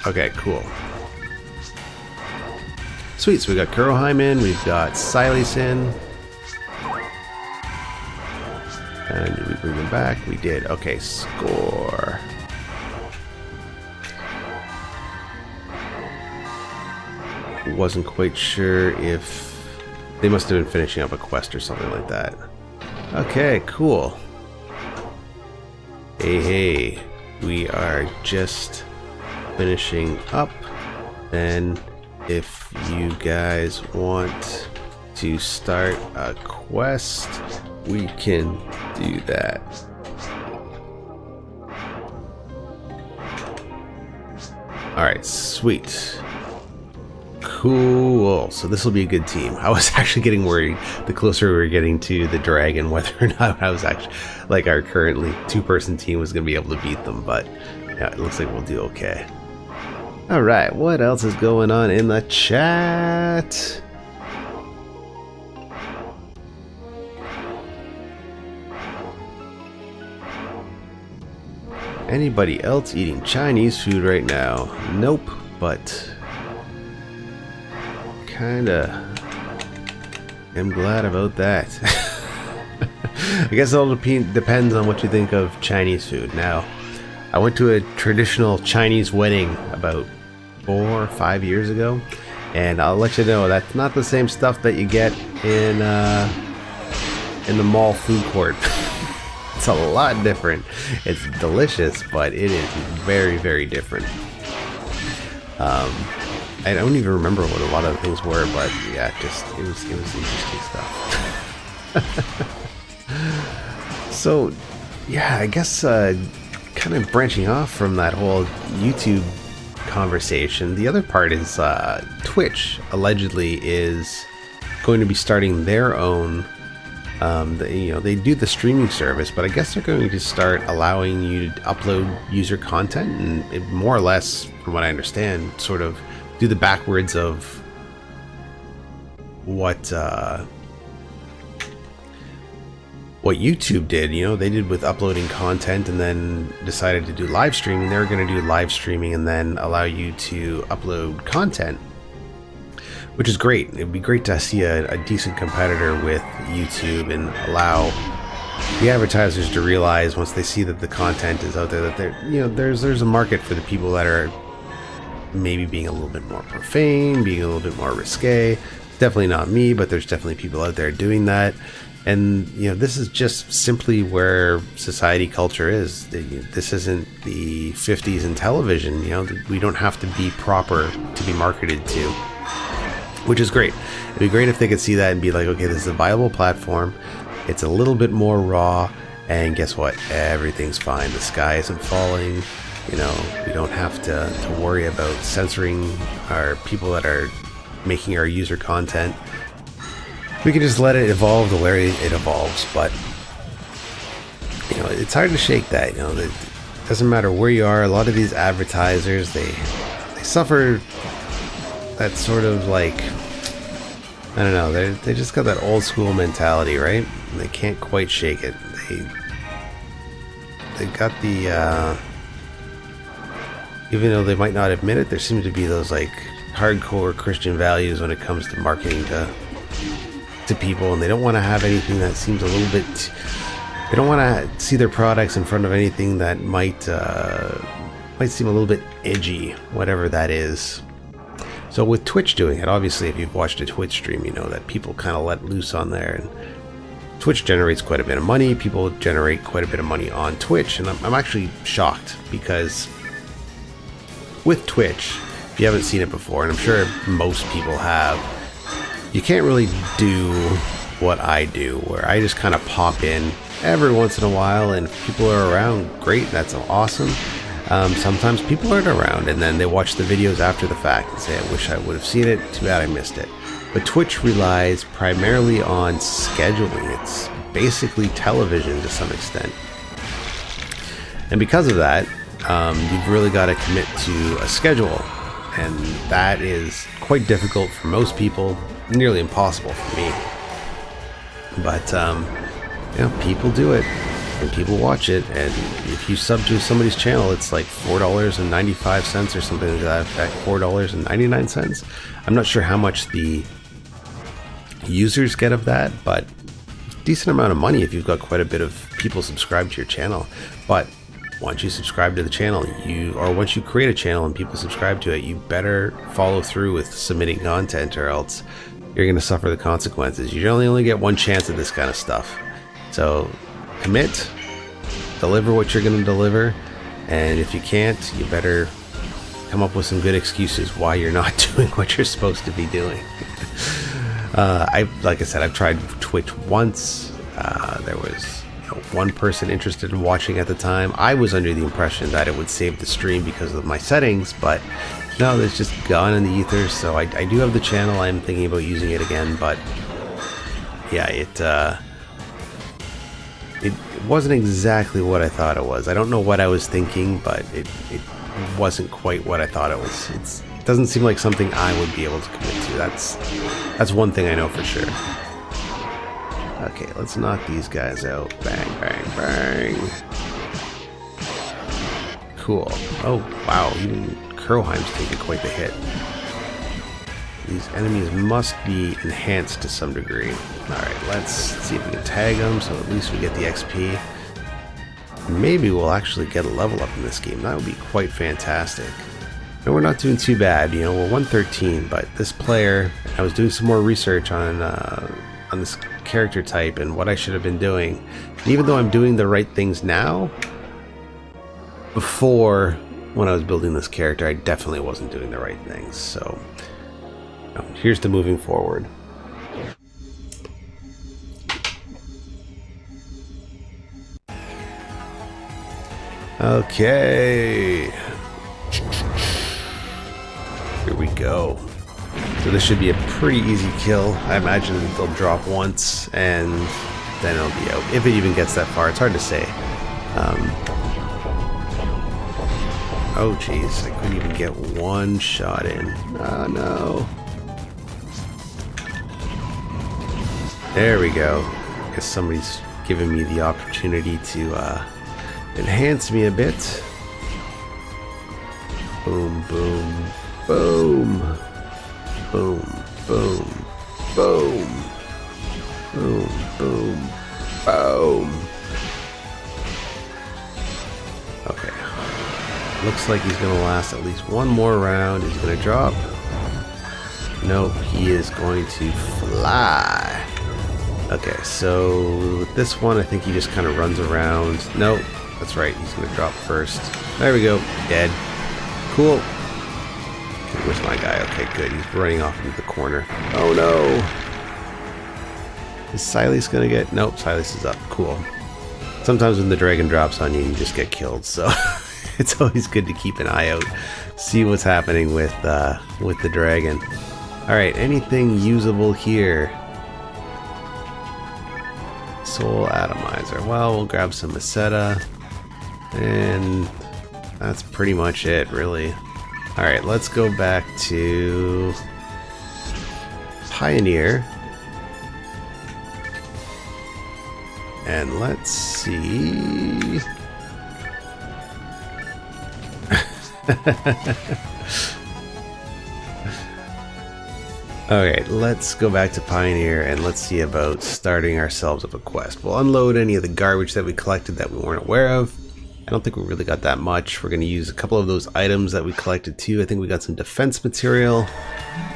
Okay, cool. Sweet, so we got Kuroheim in, we've got Silas in. And did we bring them back? We did. Okay, score. Wasn't quite sure if they must have been finishing up a quest or something like that. Okay, cool. Hey, we are just finishing up. Then if you guys want to start a quest, we can do that. Alright, sweet. Cool. So this will be a good team. I was actually getting worried the closer we were getting to the dragon whether or not I was actually, like, our currently two-person team was going to be able to beat them, but yeah, it looks like we'll do okay. Alright, what else is going on in the chat? Anybody else eating Chinese food right now? Nope, but kinda am glad about that. I guess it all depends on what you think of Chinese food. Now, I went to a traditional Chinese wedding about 4 or 5 years ago, and I'll let you know that's not the same stuff that you get in the mall food court. It's a lot different. It's delicious, but it is very, very different. I don't even remember what a lot of the things were, but yeah, it was interesting stuff. So yeah, I guess kind of branching off from that whole YouTube conversation, the other part is Twitch allegedly is going to be starting their own. They do the streaming service, but I guess they're going to start allowing you to upload user content and it, more or less, from what I understand, sort of do the backwards of what YouTube did. You know, they did with uploading content and then decided to do live streaming. They're going to do live streaming and then allow you to upload content, which is great. It'd be great to see a decent competitor with YouTube and allow the advertisers to realize once they see that the content is out there that there's a market for the people that are maybe being a little bit more profane, being a little bit more risque. Definitely not me, but there's definitely people out there doing that. And this is just simply where society culture is. This isn't the 50s in television. We don't have to be proper to be marketed to, which is great. It'd be great if they could see that and be like, okay, this is a viable platform. It's a little bit more raw, and guess what? Everything's fine. The sky isn't falling. We don't have to worry about censoring our people that are making our user content. We can just let it evolve the way it evolves, but it's hard to shake that. It doesn't matter where you are. A lot of these advertisers, they suffer that sort of, like, I don't know, they just got that old school mentality, right? And they can't quite shake it. They got the even though they might not admit it, there seems to be those, like, hardcore Christian values when it comes to marketing to people, and they don't want to have anything that seems a little bit, they don't want to see their products in front of anything that might seem a little bit edgy, whatever that is. So with Twitch doing it, obviously if you've watched a Twitch stream, you know that people kind of let loose on there, and Twitch generates quite a bit of money. People generate quite a bit of money on Twitch, and I'm actually shocked because with Twitch, if you haven't seen it before, and I'm sure most people have, you can't really do what I do, where I just kind of pop in every once in a while, and if people are around, great, that's awesome. sometimes people aren't around, and then they watch the videos after the fact and say, I wish I would have seen it, too bad I missed it. But Twitch relies primarily on scheduling. It's basically television to some extent. And because of that, you've really got to commit to a schedule. And that is quite difficult for most people, nearly impossible for me. But, you know, people do it, and people watch it, and if you sub to somebody's channel, it's like $4.95 or something like that effect, $4.99. I'm not sure how much the users get of that, but decent amount of money if you've got quite a bit of people subscribed to your channel. But once you subscribe to the channel, once you create a channel and people subscribe to it, you better follow through with submitting content, or else you're going to suffer the consequences. You generally only get one chance at this kind of stuff. So commit, deliver what you're going to deliver, and if you can't, you better come up with some good excuses why you're not doing what you're supposed to be doing. Like I said, I've tried Twitch once. There was one person interested in watching at the time. I was under the impression that it would save the stream because of my settings, but no, it's just gone in the ether. So I do have the channel. I'm thinking about using it again, but yeah, it wasn't exactly what I thought it was. I don't know what I was thinking, but it wasn't quite what I thought it was. It doesn't seem like something I would be able to commit to. That's one thing I know for sure. Okay, let's knock these guys out. Bang, bang, bang. Cool. Oh, wow. Even Curlheim's taking quite the hit. These enemies must be enhanced to some degree. Alright, let's see if we can tag them, so at least we get the XP. Maybe we'll actually get a level up in this game. That would be quite fantastic. No, we're not doing too bad. You know, we're 113, but this player, I was doing some more research on this character type and what I should have been doing. And even though I'm doing the right things now, before, when I was building this character, I definitely wasn't doing the right things. So, here's to moving forward. Okay. Here we go. So this should be a pretty easy kill. I imagine they'll drop once and then it'll be out. If it even gets that far, it's hard to say. Oh jeez, I couldn't even get one shot in. Oh no. There we go. Guess somebody's giving me the opportunity to enhance me a bit. Boom, boom, boom. Boom, boom, boom. Boom, boom, boom. Okay. Looks like he's gonna last at least one more round. He's gonna drop. Nope, he is going to fly. Okay, so with this one, I think he just kind of runs around. Nope, that's right, he's gonna drop first. There we go, dead. Cool. Okay, where's my guy? Okay, good, he's running off into the corner. Oh no! Is Silas gonna get... Nope, Silas is up. Cool. Sometimes when the dragon drops on you, you just get killed, so it's always good to keep an eye out, see what's happening with the dragon. Alright, anything usable here? Soul Atomizer. Well, we'll grab some Meseta, and that's pretty much it, really. Alright, let's go back to Pioneer. And let's see... Okay, let's go back to Pioneer and let's see about starting ourselves up a quest. We'll unload any of the garbage that we collected that we weren't aware of. I don't think we really got that much. We're going to use a couple of those items that we collected too. I think we got some defense material.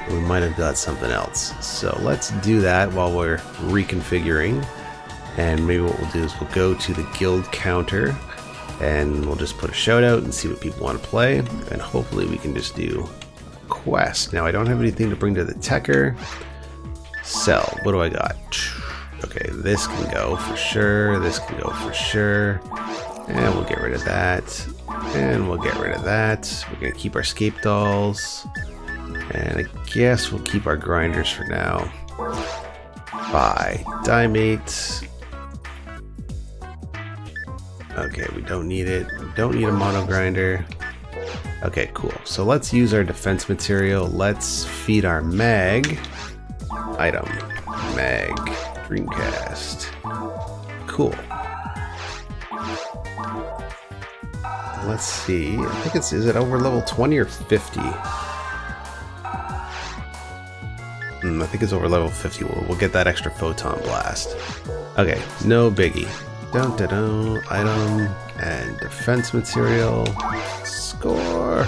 We might have got something else. So let's do that while we're reconfiguring. And maybe what we'll do is we'll go to the guild counter and we'll just put a shout out and see what people want to play. And hopefully we can just do a quest. Now I don't have anything to bring to the Techer. Sell. What do I got? Okay, this can go for sure. This can go for sure. And we'll get rid of that. And we'll get rid of that. We're gonna keep our scape dolls. And I guess we'll keep our grinders for now. Buy Dimate. Okay, we don't need it. We don't need a mono grinder. Okay, cool. So let's use our defense material. Let's feed our mag. Item. Mag. Dreamcast. Cool. Let's see. I think is it over level 20 or 50? I think it's over level 50. We'll get that extra photon blast. Okay, no biggie. Dun dun dun. Item and defense material. Score.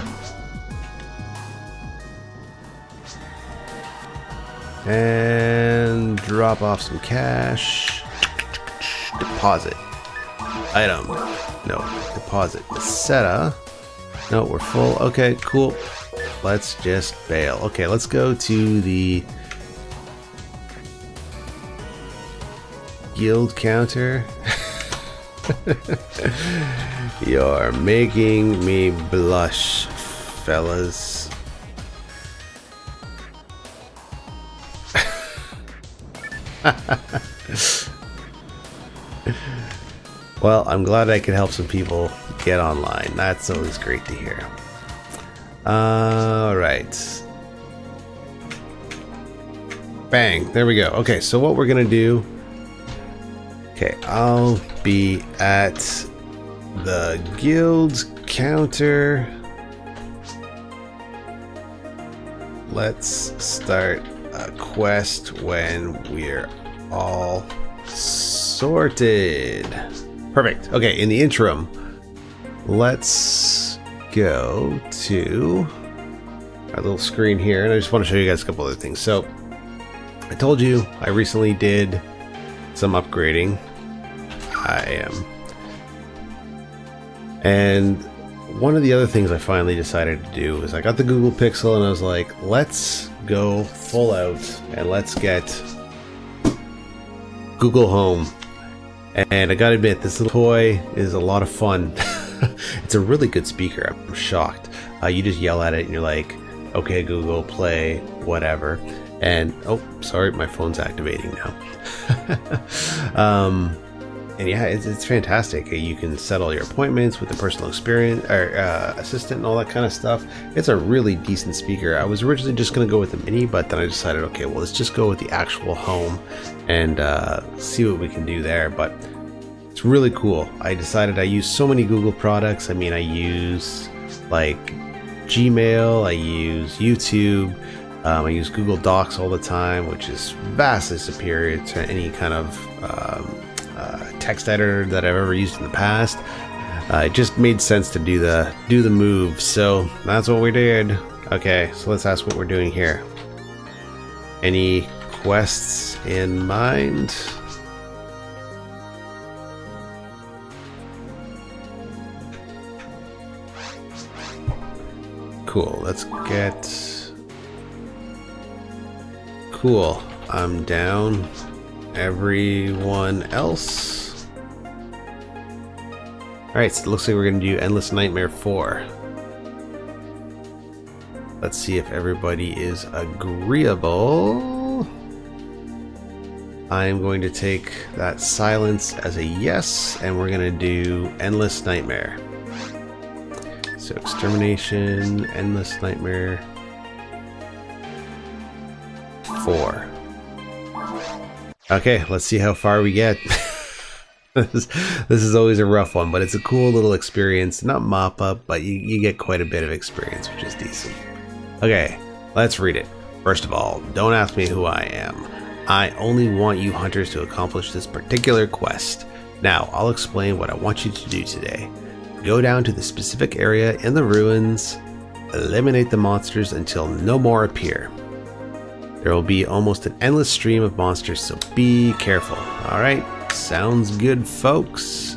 And drop off some cash. Deposit. Item. No. Deposit. Meseta. No, we're full. Okay, cool. Let's just bail. Okay, let's go to the guild counter. You're making me blush, fellas. Well, I'm glad I could help some people get online. That's always great to hear. Alright. Bang, there we go. Okay, so what we're gonna do. Okay, I'll be at the guild counter. Let's start a quest when we're all sorted. Perfect. Okay, in the interim, let's go to our little screen here, and I just want to show you guys a couple other things. So, I told you I recently did some upgrading. I am. And one of the other things I finally decided to do is I got the Google Pixel and I was like, let's go full out and let's get Google Home. And I gotta admit, this little toy is a lot of fun. It's a really good speaker. I'm shocked. You just yell at it and you're like, okay Google, play whatever. And oh, sorry, my phone's activating now. And yeah, it's fantastic. You can set all your appointments with the personal experience or assistant and all that kind of stuff. It's a really decent speaker. I was originally just going to go with the mini, but then I decided, okay, well, let's just go with the actual home and see what we can do there. But it's really cool. I decided I use so many Google products. I mean, I use like Gmail, I use YouTube, I use Google Docs all the time, which is vastly superior to any kind of text editor that I've ever used in the past. It just made sense to do the move, so that's what we did. Okay, so let's ask what we're doing here. Any quests in mind? Cool, let's get... Cool, I'm down. Everyone else? Alright, so it looks like we're going to do Endless Nightmare 4. Let's see if everybody is agreeable. I'm going to take that silence as a yes, and we're going to do Endless Nightmare. So Extermination, Endless Nightmare 4. Okay, let's see how far we get. This is always a rough one, but it's a cool little experience. Not mop up, but you get quite a bit of experience, which is decent. Okay, let's read it. First of all, don't ask me who I am. I only want you hunters to accomplish this particular quest. Now, I'll explain what I want you to do today. Go down to the specific area in the ruins, eliminate the monsters until no more appear. There will be almost an endless stream of monsters, so be careful. Alright, sounds good, folks.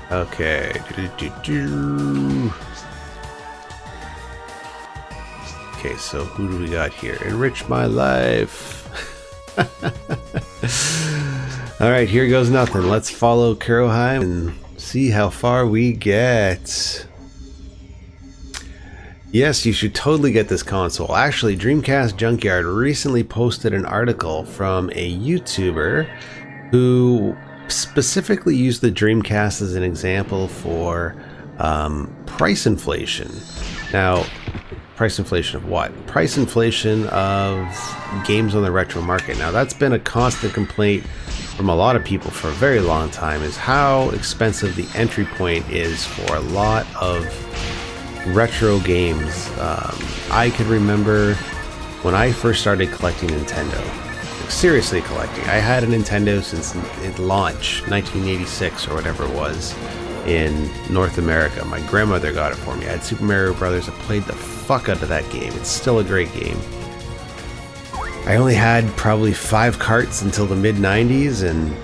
Okay. Okay, so who do we got here? Enrich my life. Alright, here goes nothing. Let's follow Kuroheim and see how far we get. Yes, you should totally get this console. Actually, Dreamcast Junkyard recently posted an article from a YouTuber who specifically used the Dreamcast as an example for price inflation. Now, price inflation of what? Price inflation of games on the retro market. Now, that's been a constant complaint from a lot of people for a very long time, is how expensive the entry point is for a lot of retro games. I can remember when I first started collecting Nintendo, like seriously collecting. I had a Nintendo since its launch, 1986 or whatever it was, in North America. My grandmother got it for me. I had Super Mario Brothers. I played the fuck out of that game. It's still a great game. I only had probably 5 carts until the mid-90s and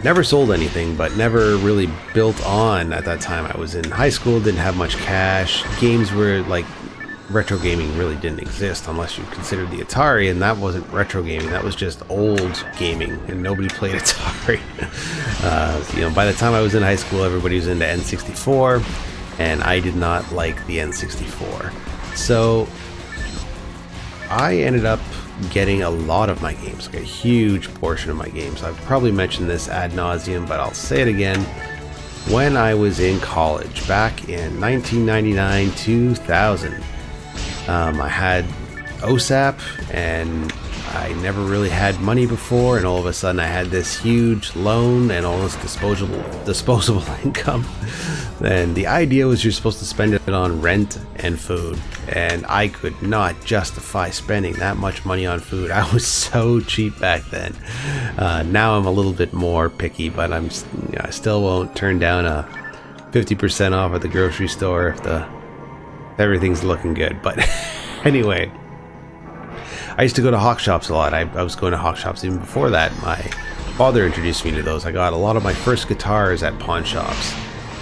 never sold anything, but never really built on at that time. I was in high school, didn't have much cash. Games were like, retro gaming really didn't exist unless you considered the Atari, and that wasn't retro gaming, that was just old gaming, and nobody played Atari. You know, by the time I was in high school, everybody was into N64, and I did not like the N64. So I ended up getting a lot of my games, like a huge portion of my games. I've probably mentioned this ad nauseum, but I'll say it again. When I was in college, back in 1999-2000, I had OSAP, and I never really had money before, and all of a sudden I had this huge loan and all this disposable income. And the idea was you're supposed to spend it on rent and food, and I could not justify spending that much money on food. I was so cheap back then. Now I'm a little bit more picky, but I still won't turn down a 50% off at the grocery store if everything's looking good. But anyway, I used to go to hawk shops a lot. I was going to hawk shops even before that. My father introduced me to those. I got a lot of my first guitars at pawn shops.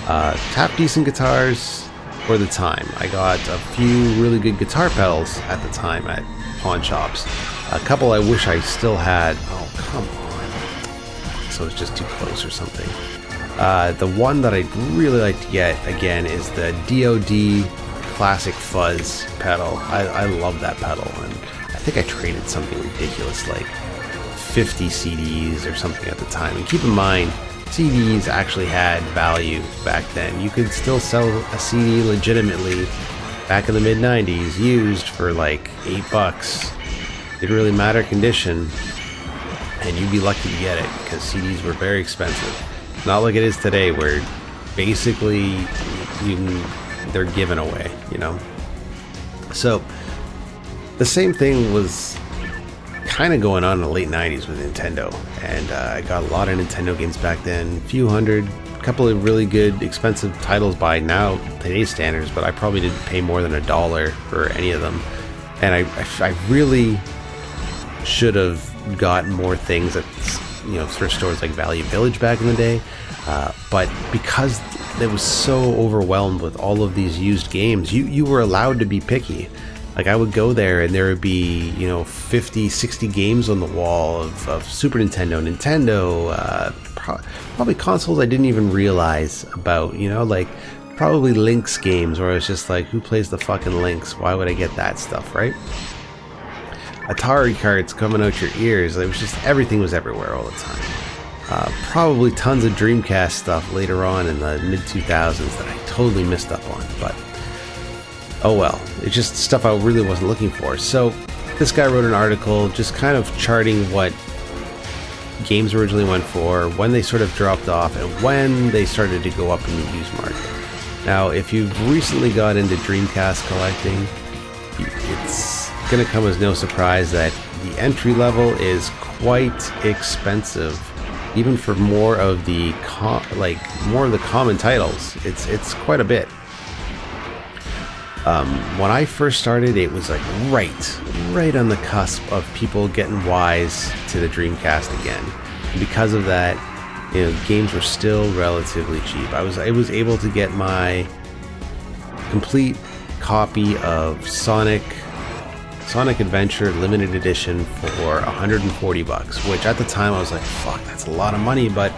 Half decent guitars for the time. I got a few really good guitar pedals at the time at pawn shops. A couple I wish I still had. Oh, come on. So it's just too close or something. The one that I'd really like to get again is the DoD Classic Fuzz pedal. I love that pedal, and I think I traded something ridiculous like 50 CDs or something at the time. And keep in mind, CDs actually had value back then. You could still sell a CD legitimately back in the mid-90s used for like $8. Didn't really matter condition, and you'd be lucky to get it because CDs were very expensive. Not like it is today where basically they're given away, you know. So the same thing was kind of going on in the late 90s with Nintendo, and I got a lot of Nintendo games back then, a few hundred, a couple of really good expensive titles by now today's standards, but I probably didn't pay more than $1 for any of them. And I really should have gotten more things at, you know, thrift stores like Value Village back in the day, but because it was so overwhelmed with all of these used games, you were allowed to be picky. Like, I would go there and there would be, you know, 50, 60 games on the wall of Super Nintendo, probably consoles I didn't even realize about, you know, like probably Lynx games where I was just like, who plays the fucking Lynx? Why would I get that stuff, right? Atari cards coming out your ears. It was just, everything was everywhere all the time. Probably tons of Dreamcast stuff later on in the mid-2000s that I totally missed up on, but oh well, it's just stuff I really wasn't looking for. So this guy wrote an article just kind of charting what games originally went for, when they sort of dropped off, and when they started to go up in the used market. Now, if you've recently got into Dreamcast collecting, it's going to come as no surprise that the entry level is quite expensive, even for more of the common titles. It's quite a bit. When I first started, it was like right on the cusp of people getting wise to the Dreamcast again. And because of that, you know, games were still relatively cheap. I was able to get my complete copy of Sonic Sonic Adventure limited edition for 140 bucks, which at the time I was like, fuck, that's a lot of money, but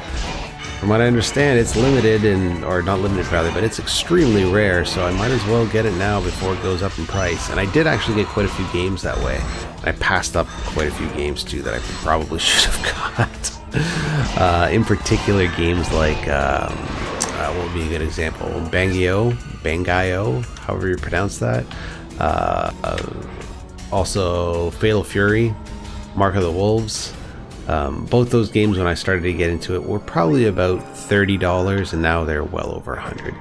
from what I understand, it's limited, or not limited rather, but it's extremely rare, so I might as well get it now before it goes up in price. And I did actually get quite a few games that way. I passed up quite a few games too that I probably should have got. In particular, games like, what would be a good example? Bangayo, however you pronounce that. Also, Fatal Fury, Mark of the Wolves. Both those games, when I started to get into it, were probably about $30, and now they're well over $100.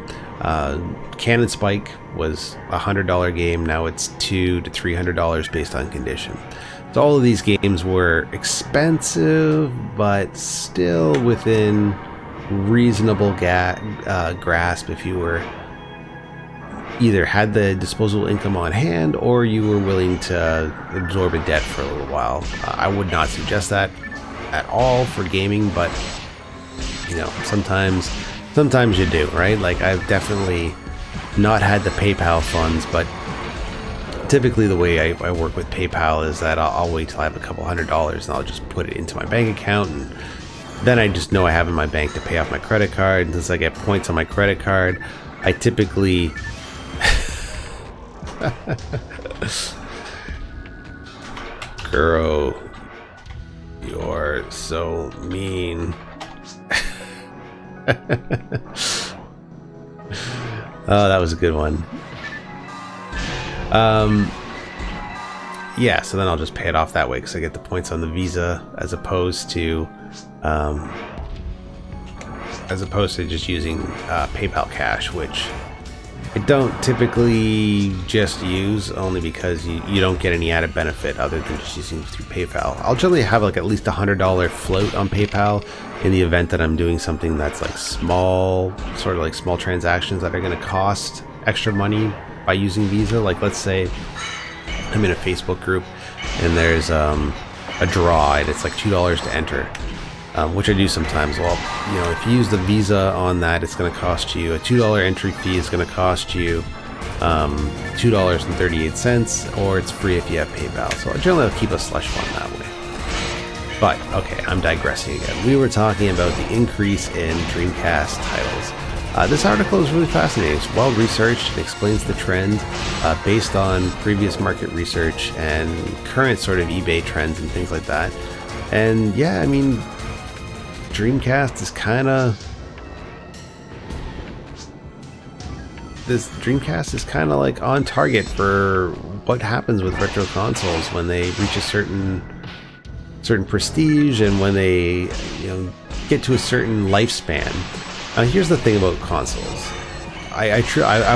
Cannon Spike was a $100 game. Now it's $200 to $300 based on condition. So all of these games were expensive, but still within reasonable grasp if you were either had the disposable income on hand or you were willing to absorb a debt for a little while. I would not suggest that at all for gaming, but you know, sometimes you do, right? Like, I've definitely not had the PayPal funds, but typically the way I work with PayPal is that I'll wait till I have a couple $100 and I'll just put it into my bank account, and then I just know I have in my bank to pay off my credit card. And since I get points on my credit card, I typically Girl, you're so mean. Oh, that was a good one. Yeah, so then I'll just pay it off that way because I get the points on the Visa as opposed to just using PayPal Cash, which I don't typically just use, only because you don't get any added benefit other than just using through PayPal. I'll generally have like at least $100 float on PayPal in the event that I'm doing something that's like small, sort of like small transactions that are going to cost extra money by using Visa. Like, let's say I'm in a Facebook group and there's a draw and it's like $2 to enter. Which I do sometimes. Well, you know, if you use the Visa on that, it's going to cost you a $2 entry fee. Is going to cost you $2.38, or it's free if you have PayPal. So generally, I'll keep a slush fund that way. But okay, I'm digressing again. We were talking about the increase in Dreamcast titles. This article is really fascinating. It's well researched. It explains the trend based on previous market research and current sort of eBay trends and things like that. And yeah, I mean, Dreamcast is kind of like on target for what happens with retro consoles when they reach a certain prestige and when they, you know, get to a certain lifespan. Here's the thing about consoles. I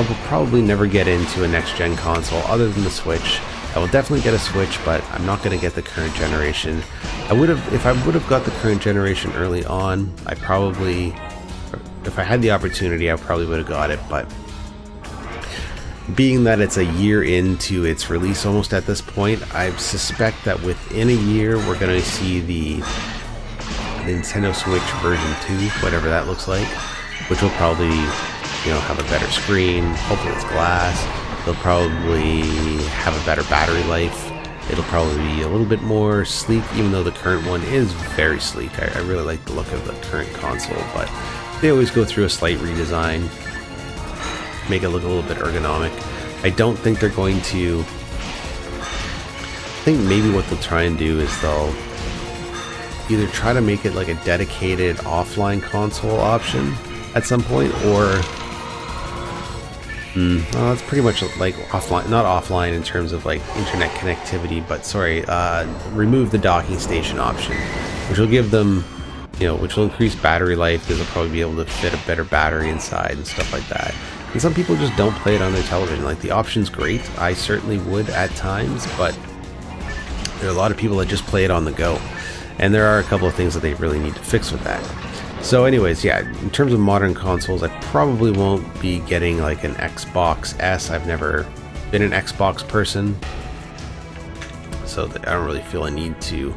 will probably never get into a next gen console other than the Switch. I will definitely get a Switch, but I'm not going to get the current generation. If I would have got the current generation early on, if I had the opportunity, I probably would have got it. But being that it's a year into its release almost at this point, I suspect that within a year we're going to see the Nintendo Switch version 2, whatever that looks like, which will probably, you know, have a better screen. Hopefully it's glass. They'll probably have a better battery life. It'll probably be a little bit more sleek, even though the current one is very sleek. I really like the look of the current console, but they always go through a slight redesign, make it look a little bit ergonomic. I don't think they're going to... I think maybe what they'll try and do is they'll either try to make it like a dedicated offline console option at some point, or... well, that's pretty much like offline, not offline in terms of like internet connectivity, but sorry, remove the docking station option, which will give them, you know, which will increase battery life because they'll probably be able to fit a better battery inside and stuff like that. And some people just don't play it on their television. Like, the option's great. I certainly would at times, but there are a lot of people that just play it on the go. And there are a couple of things that they really need to fix with that. So anyways, yeah, in terms of modern consoles, I probably won't be getting like an Xbox S. I've never been an Xbox person, so I don't really feel a need to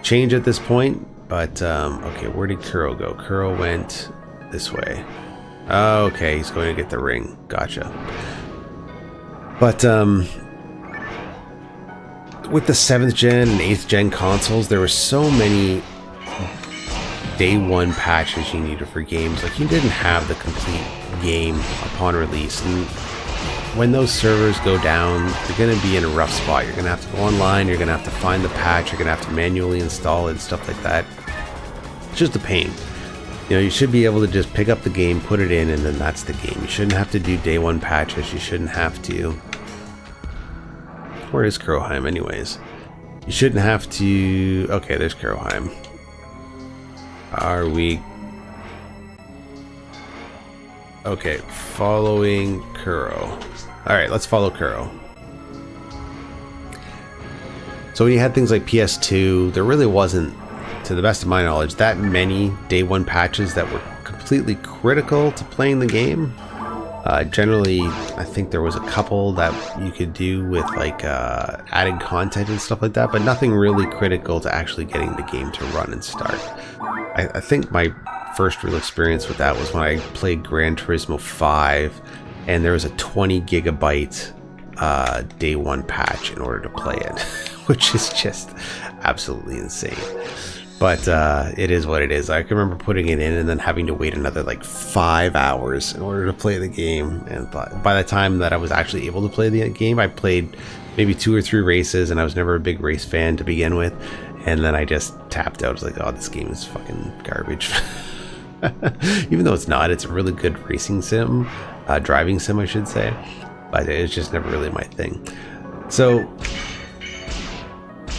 change at this point. But okay, where did Kuro go? Kuro went this way. Okay, he's going to get the ring. Gotcha. But with the 7th gen and 8th gen consoles, there were so many day one patches you needed for games. Like, you didn't have the complete game upon release, and when those servers go down, you're going to be in a rough spot. You're going to have to go online, you're going to have to find the patch, you're going to have to manually install it and stuff like that. It's just a pain. You know, you should be able to just pick up the game, put it in, and then that's the game. You shouldn't have to do day one patches. You shouldn't have to... Where is Kroheim anyways? You shouldn't have to... Okay, there's Kroheim. Are we... Okay, following Kuro. Alright, let's follow Kuro. So when you had things like PS2, there really wasn't, to the best of my knowledge, that many day one patches that were completely critical to playing the game. Generally, I think there was a couple that you could do with like adding content and stuff like that, but nothing really critical to actually getting the game to run and start. I think my first real experience with that was when I played Gran Turismo 5, and there was a 20 gigabyte day one patch in order to play it, which is just absolutely insane. But it is what it is. I can remember putting it in and then having to wait another like 5 hours in order to play the game. And by the time that I was actually able to play the game, I played maybe 2 or 3 races, and I was never a big race fan to begin with. And then I just tapped out. I was like, oh, this game is fucking garbage. Even though it's not, it's a really good racing sim, driving sim, I should say. But it's just never really my thing. So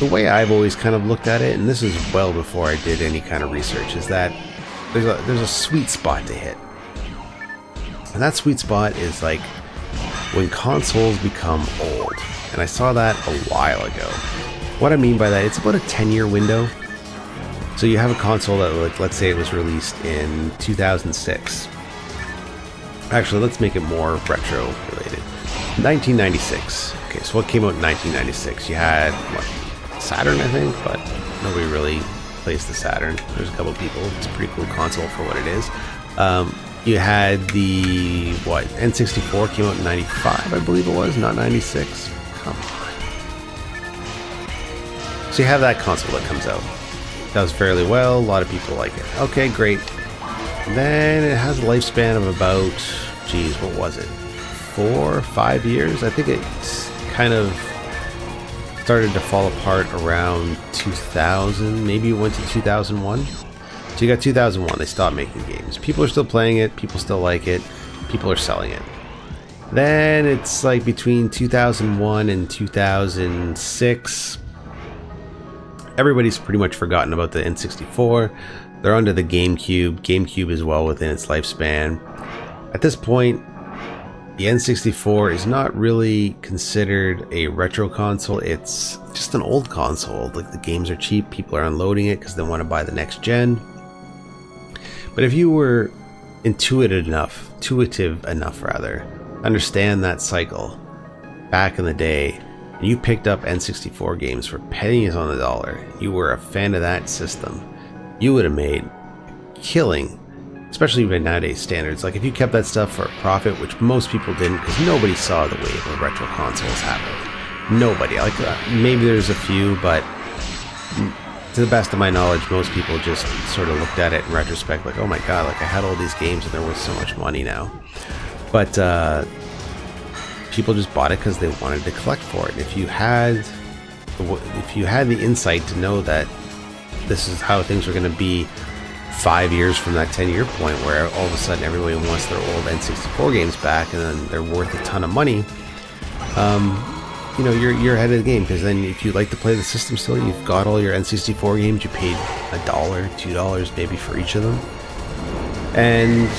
the way I've always kind of looked at it, and this is well before I did any kind of research, is that there's a sweet spot to hit. And that sweet spot is like when consoles become old. And I saw that a while ago. What I mean by that, it's about a 10-year window. So you have a console that, like, let's say it was released in 2006. Actually, let's make it more retro related. 1996. Okay, so what came out in 1996? You had, what, Saturn, I think, but nobody really plays the Saturn. There's a couple people. It's a pretty cool console for what it is. You had the, what, N64 came out in 95, I believe it was, not 96. Come on. So you have that console that comes out. Does fairly well, a lot of people like it. Okay, great. Then it has a lifespan of about, geez, what was it? 4 or 5 years? I think it kind of started to fall apart around 2000, maybe it went to 2001. So you got 2001, they stopped making games. People are still playing it, people still like it, people are selling it. Then it's like between 2001 and 2006, everybody's pretty much forgotten about the N64. They're onto the GameCube. GameCube is well within its lifespan. At this point, the N64 is not really considered a retro console. It's just an old console. Like, the games are cheap, people are unloading it because they want to buy the next gen. But if you were intuitive enough, understand that cycle back in the day, and you picked up N64 games for pennies on the dollar, you were a fan of that system, you would have made a killing, especially by nowadays standards. Like, if you kept that stuff for a profit, which most people didn't, because nobody saw the wave of retro consoles happening. Nobody. Like, maybe there's a few, but to the best of my knowledge, most people just sort of looked at it in retrospect like, oh my god, like, I had all these games and they're worth so much money now. But people just bought it because they wanted to collect for it. If you had the insight to know that this is how things are going to be 5 years from that 10-year point, where all of a sudden everybody wants their old N64 games back and then they're worth a ton of money, you know, you're ahead of the game. Because then if you like to play the system still, you've got all your N64 games, you paid $1, $2 maybe for each of them, and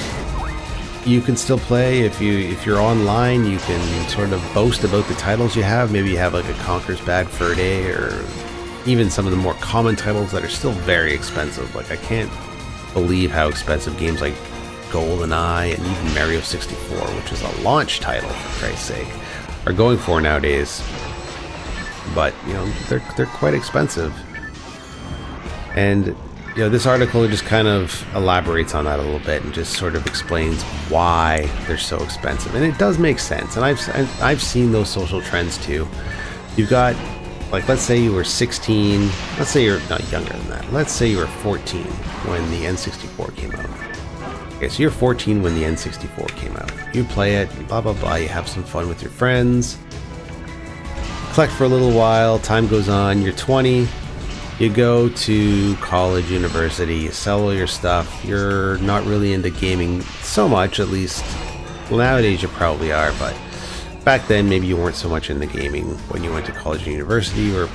you can still play. If you're online, you can sort of boast about the titles you have. Maybe you have like a Conker's Bad Fur Day, or even some of the more common titles that are still very expensive. Like, I can't believe how expensive games like GoldenEye and even Mario 64, which is a launch title for Christ's sake, are going for nowadays. But, you know, they're quite expensive. And, you know, this article just kind of elaborates on that a little bit and just sort of explains why they're so expensive. And it does make sense. And I've seen those social trends too. You've got like let's say you were 16, let's say you're not younger than that, let's say you were 14 when the N64 came out. Okay, so you're 14 when the N64 came out. You play it, blah blah blah, you have some fun with your friends, collect for a little while, time goes on, you're 20, you go to college, university, you sell all your stuff, you're not really into gaming so much, at least, well nowadays you probably are, but back then maybe you weren't so much into gaming when you went to college and university. You were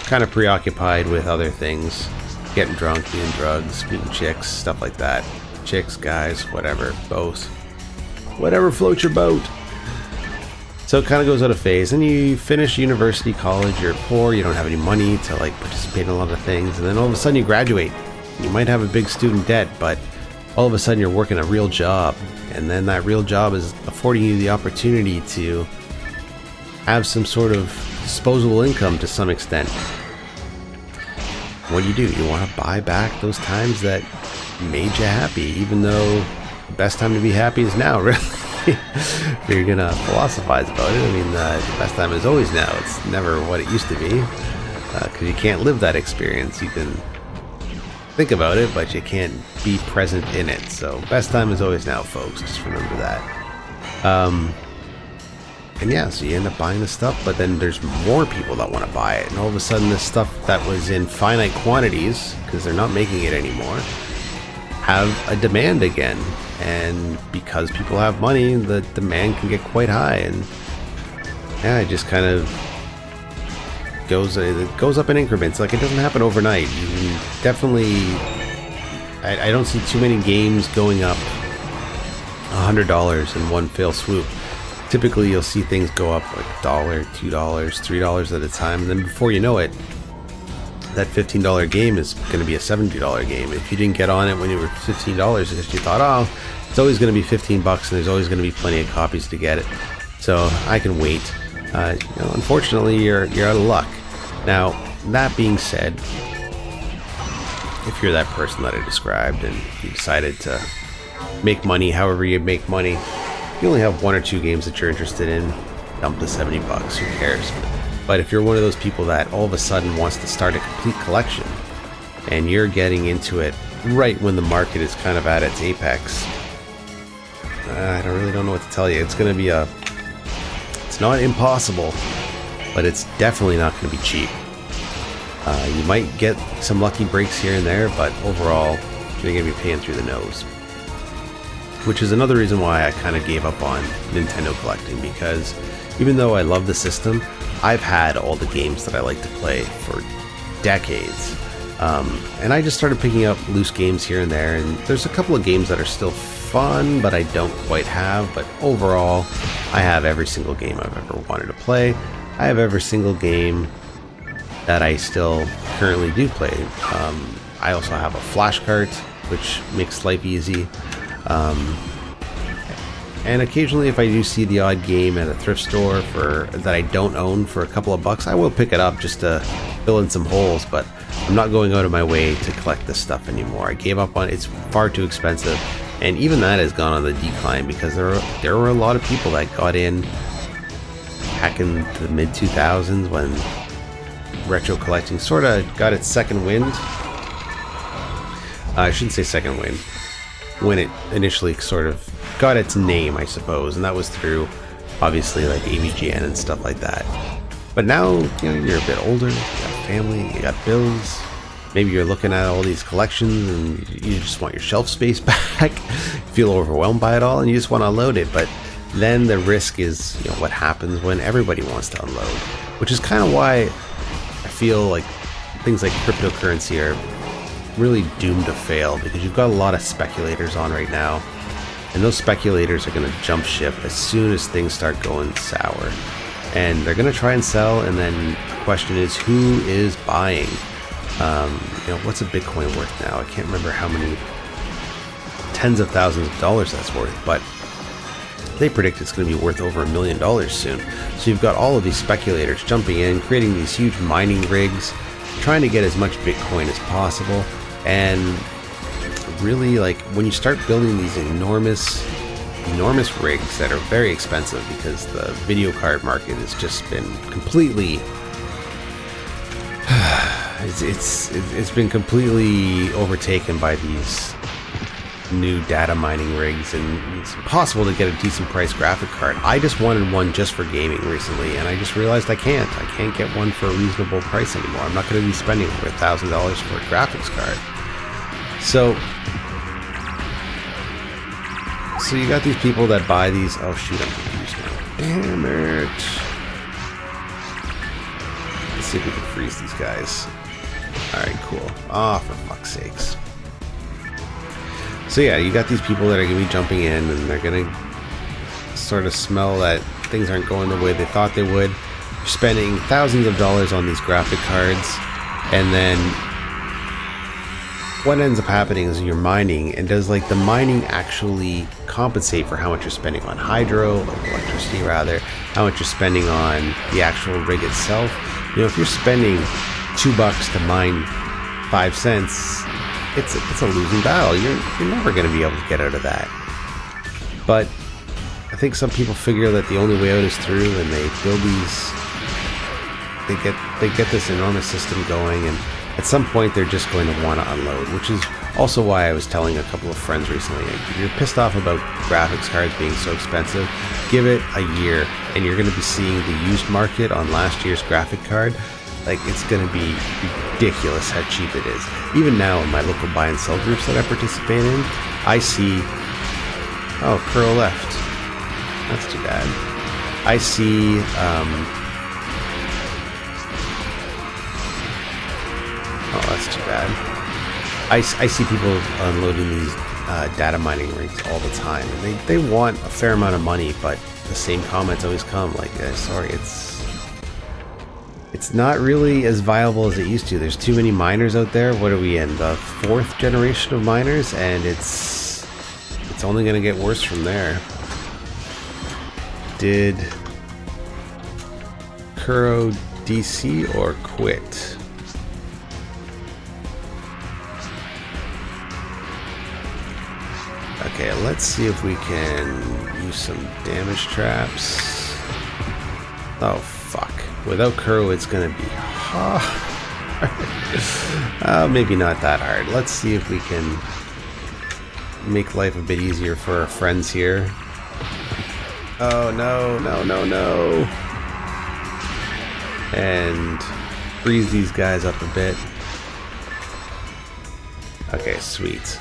kind of preoccupied with other things, getting drunk, doing drugs, meeting chicks, stuff like that. Chicks, guys, whatever, both. Whatever floats your boat. So it kind of goes out of phase, and you finish university, college, you're poor, you don't have any money to like participate in a lot of things, and then all of a sudden you graduate. You might have a big student debt, but all of a sudden you're working a real job, and then that real job is affording you the opportunity to have some sort of disposable income to some extent. What do? You want to buy back those times that made you happy, even though the best time to be happy is now, really. If you're gonna philosophize about it, I mean, the best time is always now. It's never what it used to be, because you can't live that experience. You can think about it, but you can't be present in it. So best time is always now, folks. Just remember that. And yeah, so you end up buying the stuff, but then there's more people that want to buy it, and all of a sudden this stuff that was in finite quantities, because they're not making it anymore, have a demand again. And because people have money, the demand can get quite high, and yeah, it just kind of goes up in increments. Like, it doesn't happen overnight. You can definitely, I don't see too many games going up $100 in one fell swoop. Typically you'll see things go up like $1, $2, $3 at a time, and then before you know it, that $15 game is going to be a $70 game. If you didn't get on it when you were $15, it's just you thought, oh, it's always going to be 15 bucks, and there's always going to be plenty of copies to get it, so I can wait. You know, unfortunately, you're out of luck. Now, that being said, if you're that person that I described and you decided to make money however you make money, you only have one or two games that you're interested in, dump to 70 bucks, who cares? But if you're one of those people that all of a sudden wants to start a complete collection, and you're getting into it right when the market is kind of at its apex, I really don't know what to tell you. It's going to be it's not impossible, but it's definitely not going to be cheap. You might get some lucky breaks here and there, but overall, you're going to be paying through the nose. Which is another reason why I kind of gave up on Nintendo collecting, because even though I love the system, I've had all the games that I like to play for decades. And I just started picking up loose games here and there, and there's a couple of games that are still fun, but I don't quite have. But overall, I have every single game I've ever wanted to play. I have every single game that I still currently do play. I also have a flash cart, which makes life easy. And occasionally, if I do see the odd game at a thrift store that I don't own for a couple of bucks, I will pick it up just to fill in some holes, but I'm not going out of my way to collect this stuff anymore. I gave up on it. It's far too expensive, and even that has gone on the decline, because there were a lot of people that got in back in the mid-2000s when retro collecting sort of got its second wind. I shouldn't say second wind. When it initially sort of got its name, I suppose, and that was through obviously like AVGN and stuff like that. But now, you know, you're a bit older, you got family, you got bills, maybe you're looking at all these collections and you just want your shelf space back, you feel overwhelmed by it all and you just want to unload it. But then the risk is, you know, what happens when everybody wants to unload, which is kind of why I feel like things like cryptocurrency are really doomed to fail, because you've got a lot of speculators on right now, and those speculators are going to jump ship as soon as things start going sour, and they're going to try and sell, and then the question is, who is buying? You know, what's a Bitcoin worth now? I can't remember how many tens of thousands of dollars that's worth, but they predict it's going to be worth over $1 million soon. So you've got all of these speculators jumping in, creating these huge mining rigs, trying to get as much Bitcoin as possible. And really, like, when you start building these enormous rigs that are very expensive, because the video card market has just been completely it's been completely overtaken by these new data mining rigs, and it's impossible to get a decent price graphic card. I just wanted one just for gaming recently, and I just realized I can't get one for a reasonable price anymore. I'm not going to be spending over $1,000 for a graphics card. So you got these people that buy these. Oh shoot, I'm confused now. Damn it. Let's see if we can freeze these guys. Alright, cool. Ah, for fuck's sakes. So yeah, you got these people that are going to be jumping in, and they're going to sort of smell that things aren't going the way they thought they would. You're spending thousands of dollars on these graphic cards, and then what ends up happening is you're mining, and does like the mining actually compensate for how much you're spending on hydro, or electricity rather, how much you're spending on the actual rig itself? You know, if you're spending $2 to mine 5 cents, it's a losing battle. You're never going to be able to get out of that. But I think some people figure that the only way out is through, and they build these. They get this enormous system going, and at some point they're just going to want to unload. Which is also why I was telling a couple of friends recently, if you're pissed off about graphics cards being so expensive, give it a year, and you're going to be seeing the used market on last year's graphic card. Like, it's going to be ridiculous how cheap it is. Even now, in my local buy and sell groups that I participate in, I see... Oh, Curl left. That's too bad. I see... Oh, that's too bad. I see people unloading these data mining rigs all the time. And they want a fair amount of money, but the same comments always come. Like, sorry, it's not really as viable as it used to. There's too many miners out there. What are we in? The 4th generation of miners, and it's only going to get worse from there. Did Kuro DC or quit? Okay, let's see if we can use some damage traps. Oh, fuck. Without Kuro, it's gonna be hard. Maybe not that hard. Let's see if we can make life a bit easier for our friends here. Oh, no, no, no, no. And freeze these guys up a bit. Okay, sweet.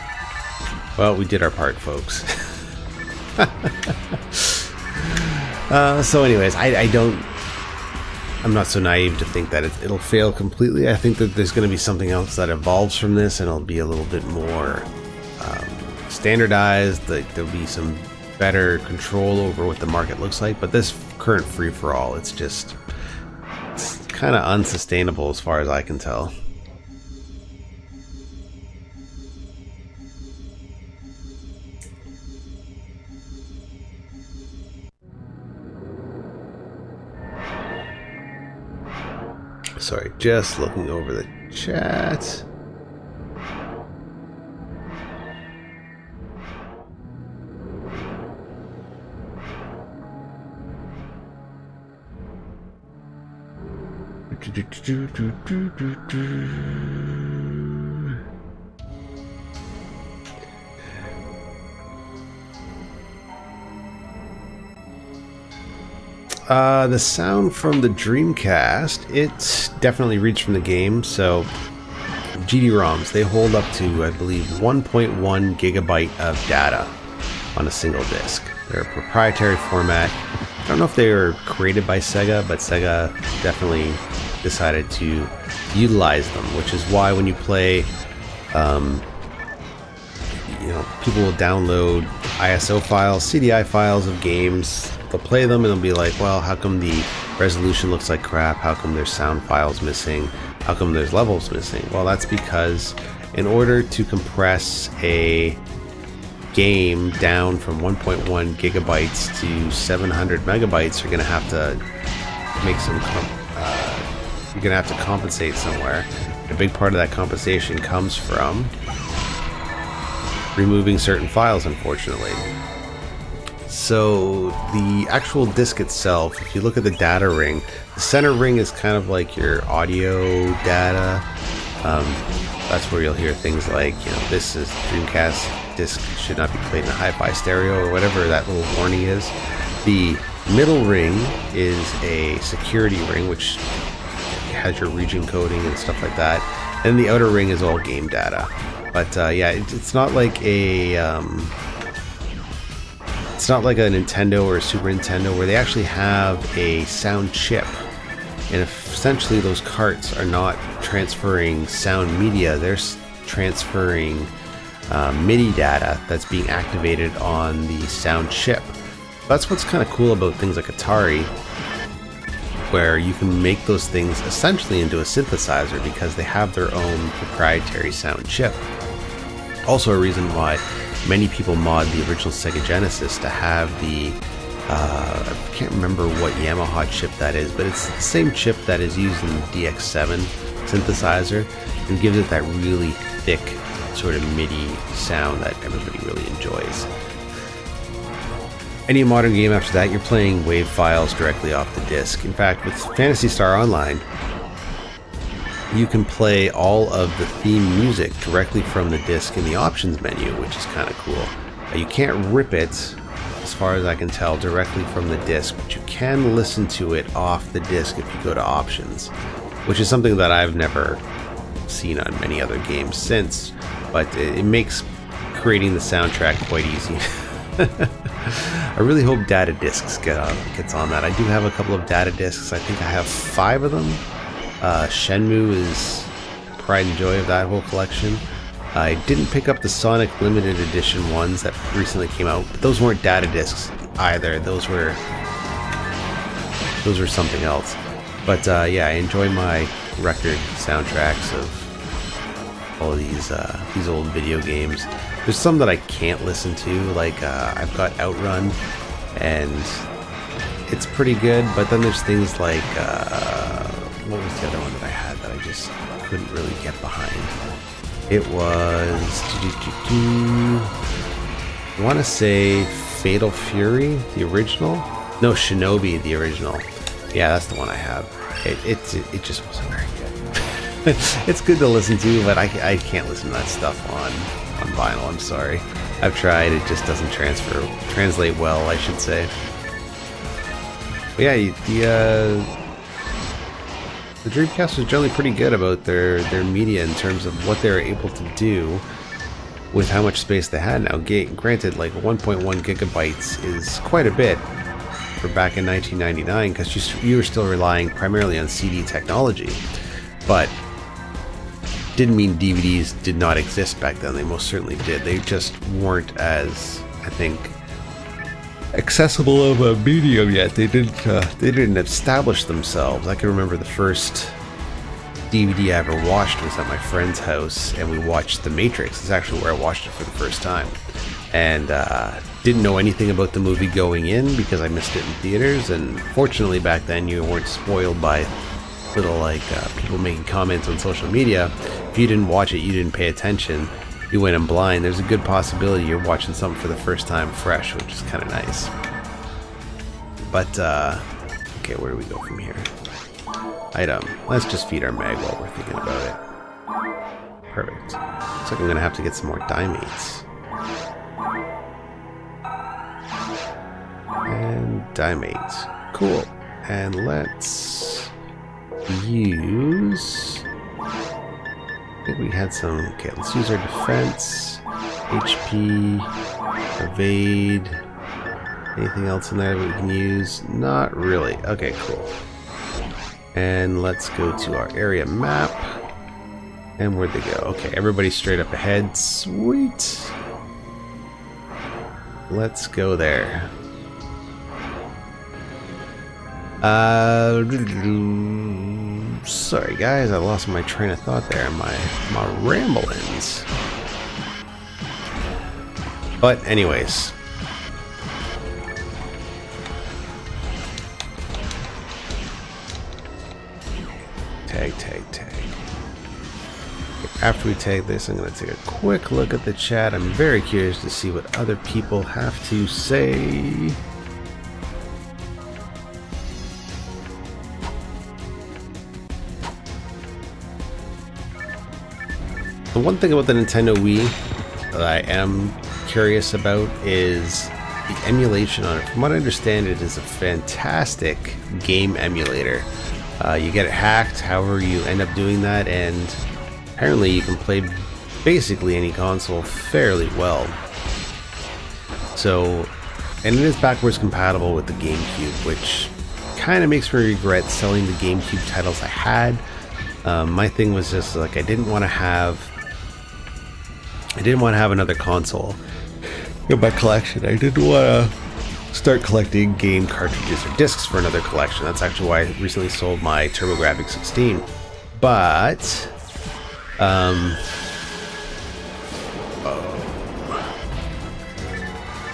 Well, we did our part, folks. So anyways, I'm not so naive to think that it'll fail completely. I think that there's going to be something else that evolves from this, and it'll be a little bit more standardized. There'll be some better control over what the market looks like. But this current free-for-all, it's kind of unsustainable as far as I can tell. Sorry, just looking over the chat. The sound from the Dreamcast, it definitely reads from the game. So GD-ROMs, they hold up to, I believe, 1.1 gigabyte of data on a single disc. They're a proprietary format. I don't know if they were created by Sega, but Sega definitely decided to utilize them, which is why when you play, people will download ISO files, CDI files of games. They'll play them and they'll be like, well, how come the resolution looks like crap? How come there's sound files missing? How come there's levels missing? Well, that's because in order to compress a game down from 1.1 gigabytes to 700 megabytes, you're going to have to make some you're going to have to compensate somewhere. A big part of that compensation comes from removing certain files, unfortunately. So the actual disc itself, if you look at the data ring, the center ring is kind of like your audio data. That's where you'll hear things like, you know, this is Dreamcast disc should not be played in a hi-fi stereo or whatever that little warning is. The middle ring is a security ring, which has your region coding and stuff like that. And the outer ring is all game data. But yeah, it's not like a Nintendo or a Super Nintendo where they actually have a sound chip. And essentially those carts are not transferring sound media, they're transferring MIDI data that's being activated on the sound chip. That's what's kind of cool about things like Atari, where you can make those things essentially into a synthesizer because they have their own proprietary sound chip. Also a reason why many people mod the original Sega Genesis to have the I can't remember what Yamaha chip that is, but it's the same chip that is used in the DX7 synthesizer and gives it that really thick sort of MIDI sound that everybody really enjoys. Any modern game after that, you're playing WAV files directly off the disc. In fact, with Phantasy Star Online, you can play all of the theme music directly from the disc in the options menu, which is kind of cool. You can't rip it, as far as I can tell, directly from the disc, but you can listen to it off the disc if you go to options, which is something that I've never seen on many other games since, but it makes creating the soundtrack quite easy. I really hope data discs gets on that. I do have a couple of data discs. I think I have 5 of them. Shenmue is pride and joy of that whole collection. I didn't pick up the Sonic limited edition ones that recently came out, but those weren't data discs either. Those were something else. But yeah, I enjoy my record soundtracks of all of these old video games. There's some that I can't listen to, like I've got Outrun, and it's pretty good, but then there's things like what was the other one that I had that I just couldn't really get behind? It was I want to say Fatal Fury, the original. No, Shinobi, the original. Yeah, that's the one I have. It just wasn't very good. It's good to listen to, but I can't listen to that stuff on vinyl. I'm sorry. I've tried. It just doesn't translate well, I should say. But yeah, the Dreamcast was generally pretty good about their media in terms of what they were able to do with how much space they had. Now, granted, like 1.1 gigabytes is quite a bit for back in 1999 because you were still relying primarily on CD technology, but didn't mean DVDs did not exist back then. They most certainly did. They just weren't as, I think, accessible of a medium yet. They didn't establish themselves. I can remember the first DVD I ever watched was at my friend's house, and we watched The Matrix. It's actually where I watched it for the first time, and didn't know anything about the movie going in because I missed it in theaters. And fortunately back then you weren't spoiled by little like people making comments on social media. If you didn't watch it, you didn't pay attention, you went in blind. There's a good possibility you're watching something for the first time fresh, which is kind of nice. But okay, where do we go from here? Item. Let's just feed our mag while we're thinking about it. Perfect. Looks like I'm gonna have to get some more dimates. And dimate. Cool. And let's use, I think we had some, okay, let's use our defense, HP, evade, anything else in there that we can use? Not really. Okay, cool. And let's go to our area map. And where'd they go? Okay, everybody's straight up ahead. Sweet. Let's go there. Sorry guys, I lost my train of thought there, my ramblings. But anyways, tag. after we take this, I'm going to take a quick look at the chat. I'm very curious to see what other people have to say. The one thing about the Nintendo Wii that I am curious about is the emulation on it. From what I understand, it is a fantastic game emulator. You get it hacked, however you end up doing that, and apparently you can play basically any console fairly well. So, and it is backwards compatible with the GameCube, which kind of makes me regret selling the GameCube titles I had. My thing was just like I didn't want to have another console in my collection. I didn't want to start collecting game cartridges or discs for another collection. That's actually why I recently sold my TurboGrafx 16. But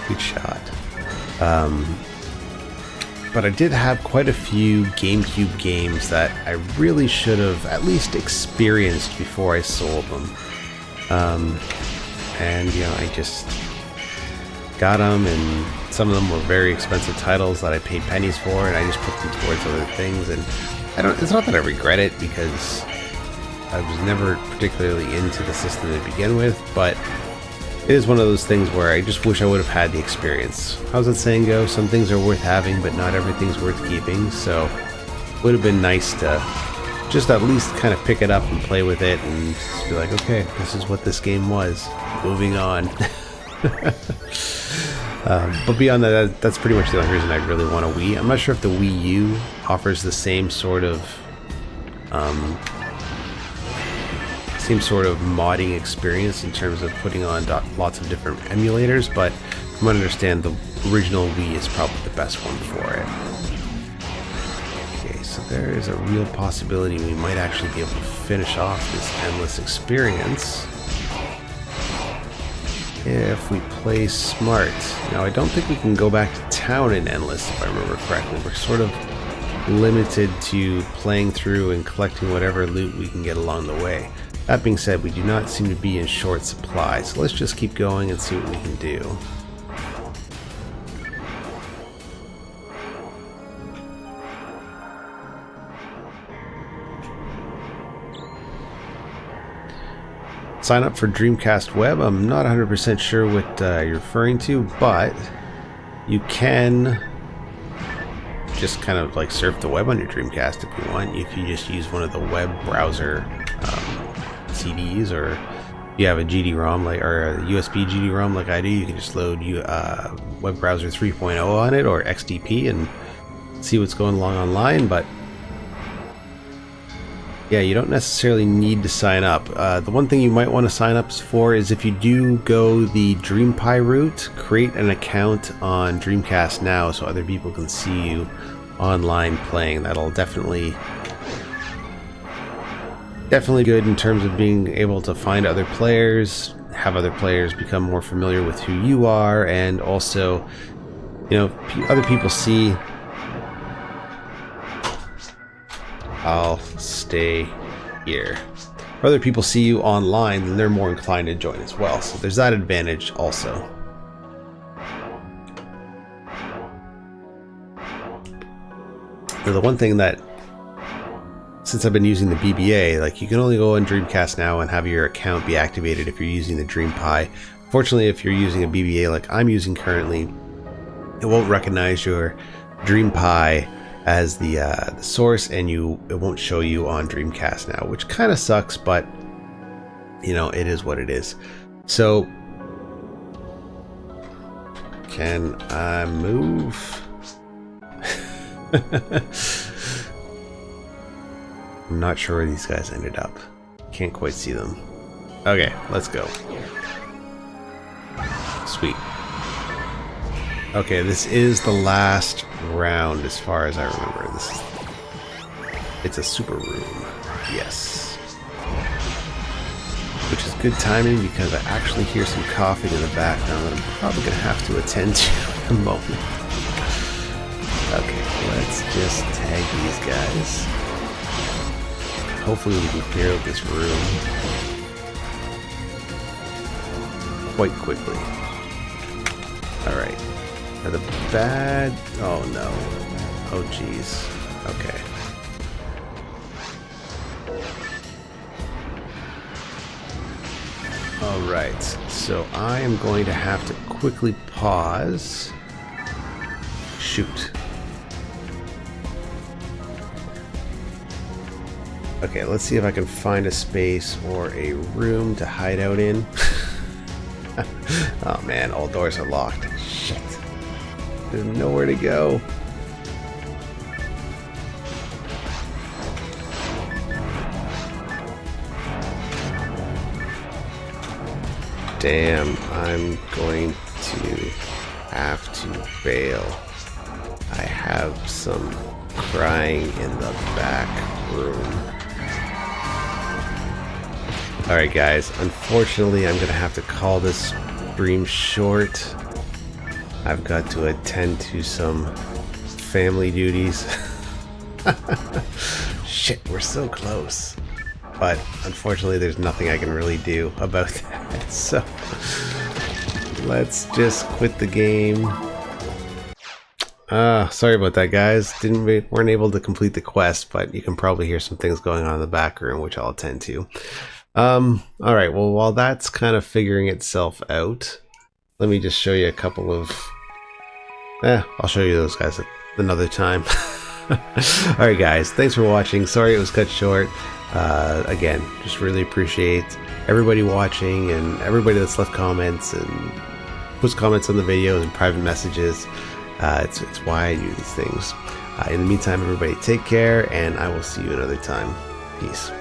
good shot. But I did have quite a few GameCube games that I really should have at least experienced before I sold them. And you know, I just got them, and some of them were very expensive titles that I paid pennies for, and I just put them towards other things. And it's not that I regret it, because I was never particularly into the system to begin with, but it is one of those things where I just wish I would have had the experience. How's that saying go? Some things are worth having, but not everything's worth keeping. So it would have been nice to just at least kind of pick it up and play with it and just be like, okay, this is what this game was. Moving on. But beyond that, that's pretty much the only reason I really want a Wii. I'm not sure if the Wii U offers the same sort of modding experience in terms of putting on lots of different emulators, but from what I understand, the original Wii is probably the best one for it. Okay, so there is a real possibility we might actually be able to finish off this endless experience if we play smart. Now, I don't think we can go back to town in endless, if I remember correctly. We're sort of limited to playing through and collecting whatever loot we can get along the way. That being said, we do not seem to be in short supply, so let's just keep going and see what we can do. Sign up for Dreamcast Web. I'm not 100% sure what you're referring to, but you can just kind of like surf the web on your Dreamcast if you want. If you just use one of the web browser CDs, or you have a GD-ROM or a USB GD-ROM like I do, you can just load web browser 3.0 on it, or XDP, and see what's going along online. But yeah, you don't necessarily need to sign up. The one thing you might want to sign up for is if you do go the DreamPi route, create an account on Dreamcast Now so other people can see you online playing. That'll definitely good in terms of being able to find other players, have other players become more familiar with who you are, and also, you know, other people see I'll stay here. If other people see you online, then they're more inclined to join as well. So there's that advantage also. Now, the one thing that, since I've been using the BBA, like, you can only go on Dreamcast Now and have your account be activated if you're using the DreamPi. Fortunately, if you're using a BBA like I'm using currently, it won't recognize your DreamPi as the source, and it won't show you on Dreamcast Now, which kind of sucks, but you know, it is what it is. So can I move? I'm not sure where these guys ended up. Can't quite see them. Okay, let's go. Sweet. Okay, this is the last round as far as I remember. It's a super room. Yes. Which is good timing because I actually hear some coughing in the background that I'm probably going to have to attend to in a moment. Okay, let's just tag these guys. Hopefully we can clear out this room. quite quickly. Alright. Now the bad... Oh no. Oh jeez. Okay. Alright, so I am going to have to quickly pause. Shoot. Okay, let's see if I can find a space or a room to hide out in. Oh man, all doors are locked. Shit. There's nowhere to go. Damn, I'm going to have to bail. I have some crying in the back room. Alright guys, unfortunately I'm going to have to call this stream short. I've got to attend to some family duties. Shit, we're so close. But unfortunately there's nothing I can really do about that. So let's just quit the game. Sorry about that guys. Weren't able to complete the quest, but you can probably hear some things going on in the back room, which I'll attend to. Alright, well while that's kind of figuring itself out, let me just show you a couple of... I'll show you those guys another time. Alright guys, thanks for watching. Sorry it was cut short. Again, just really appreciate everybody watching and everybody that's left comments and puts comments on the videos and private messages. It's why I do these things. In the meantime, everybody take care, and I will see you another time. Peace.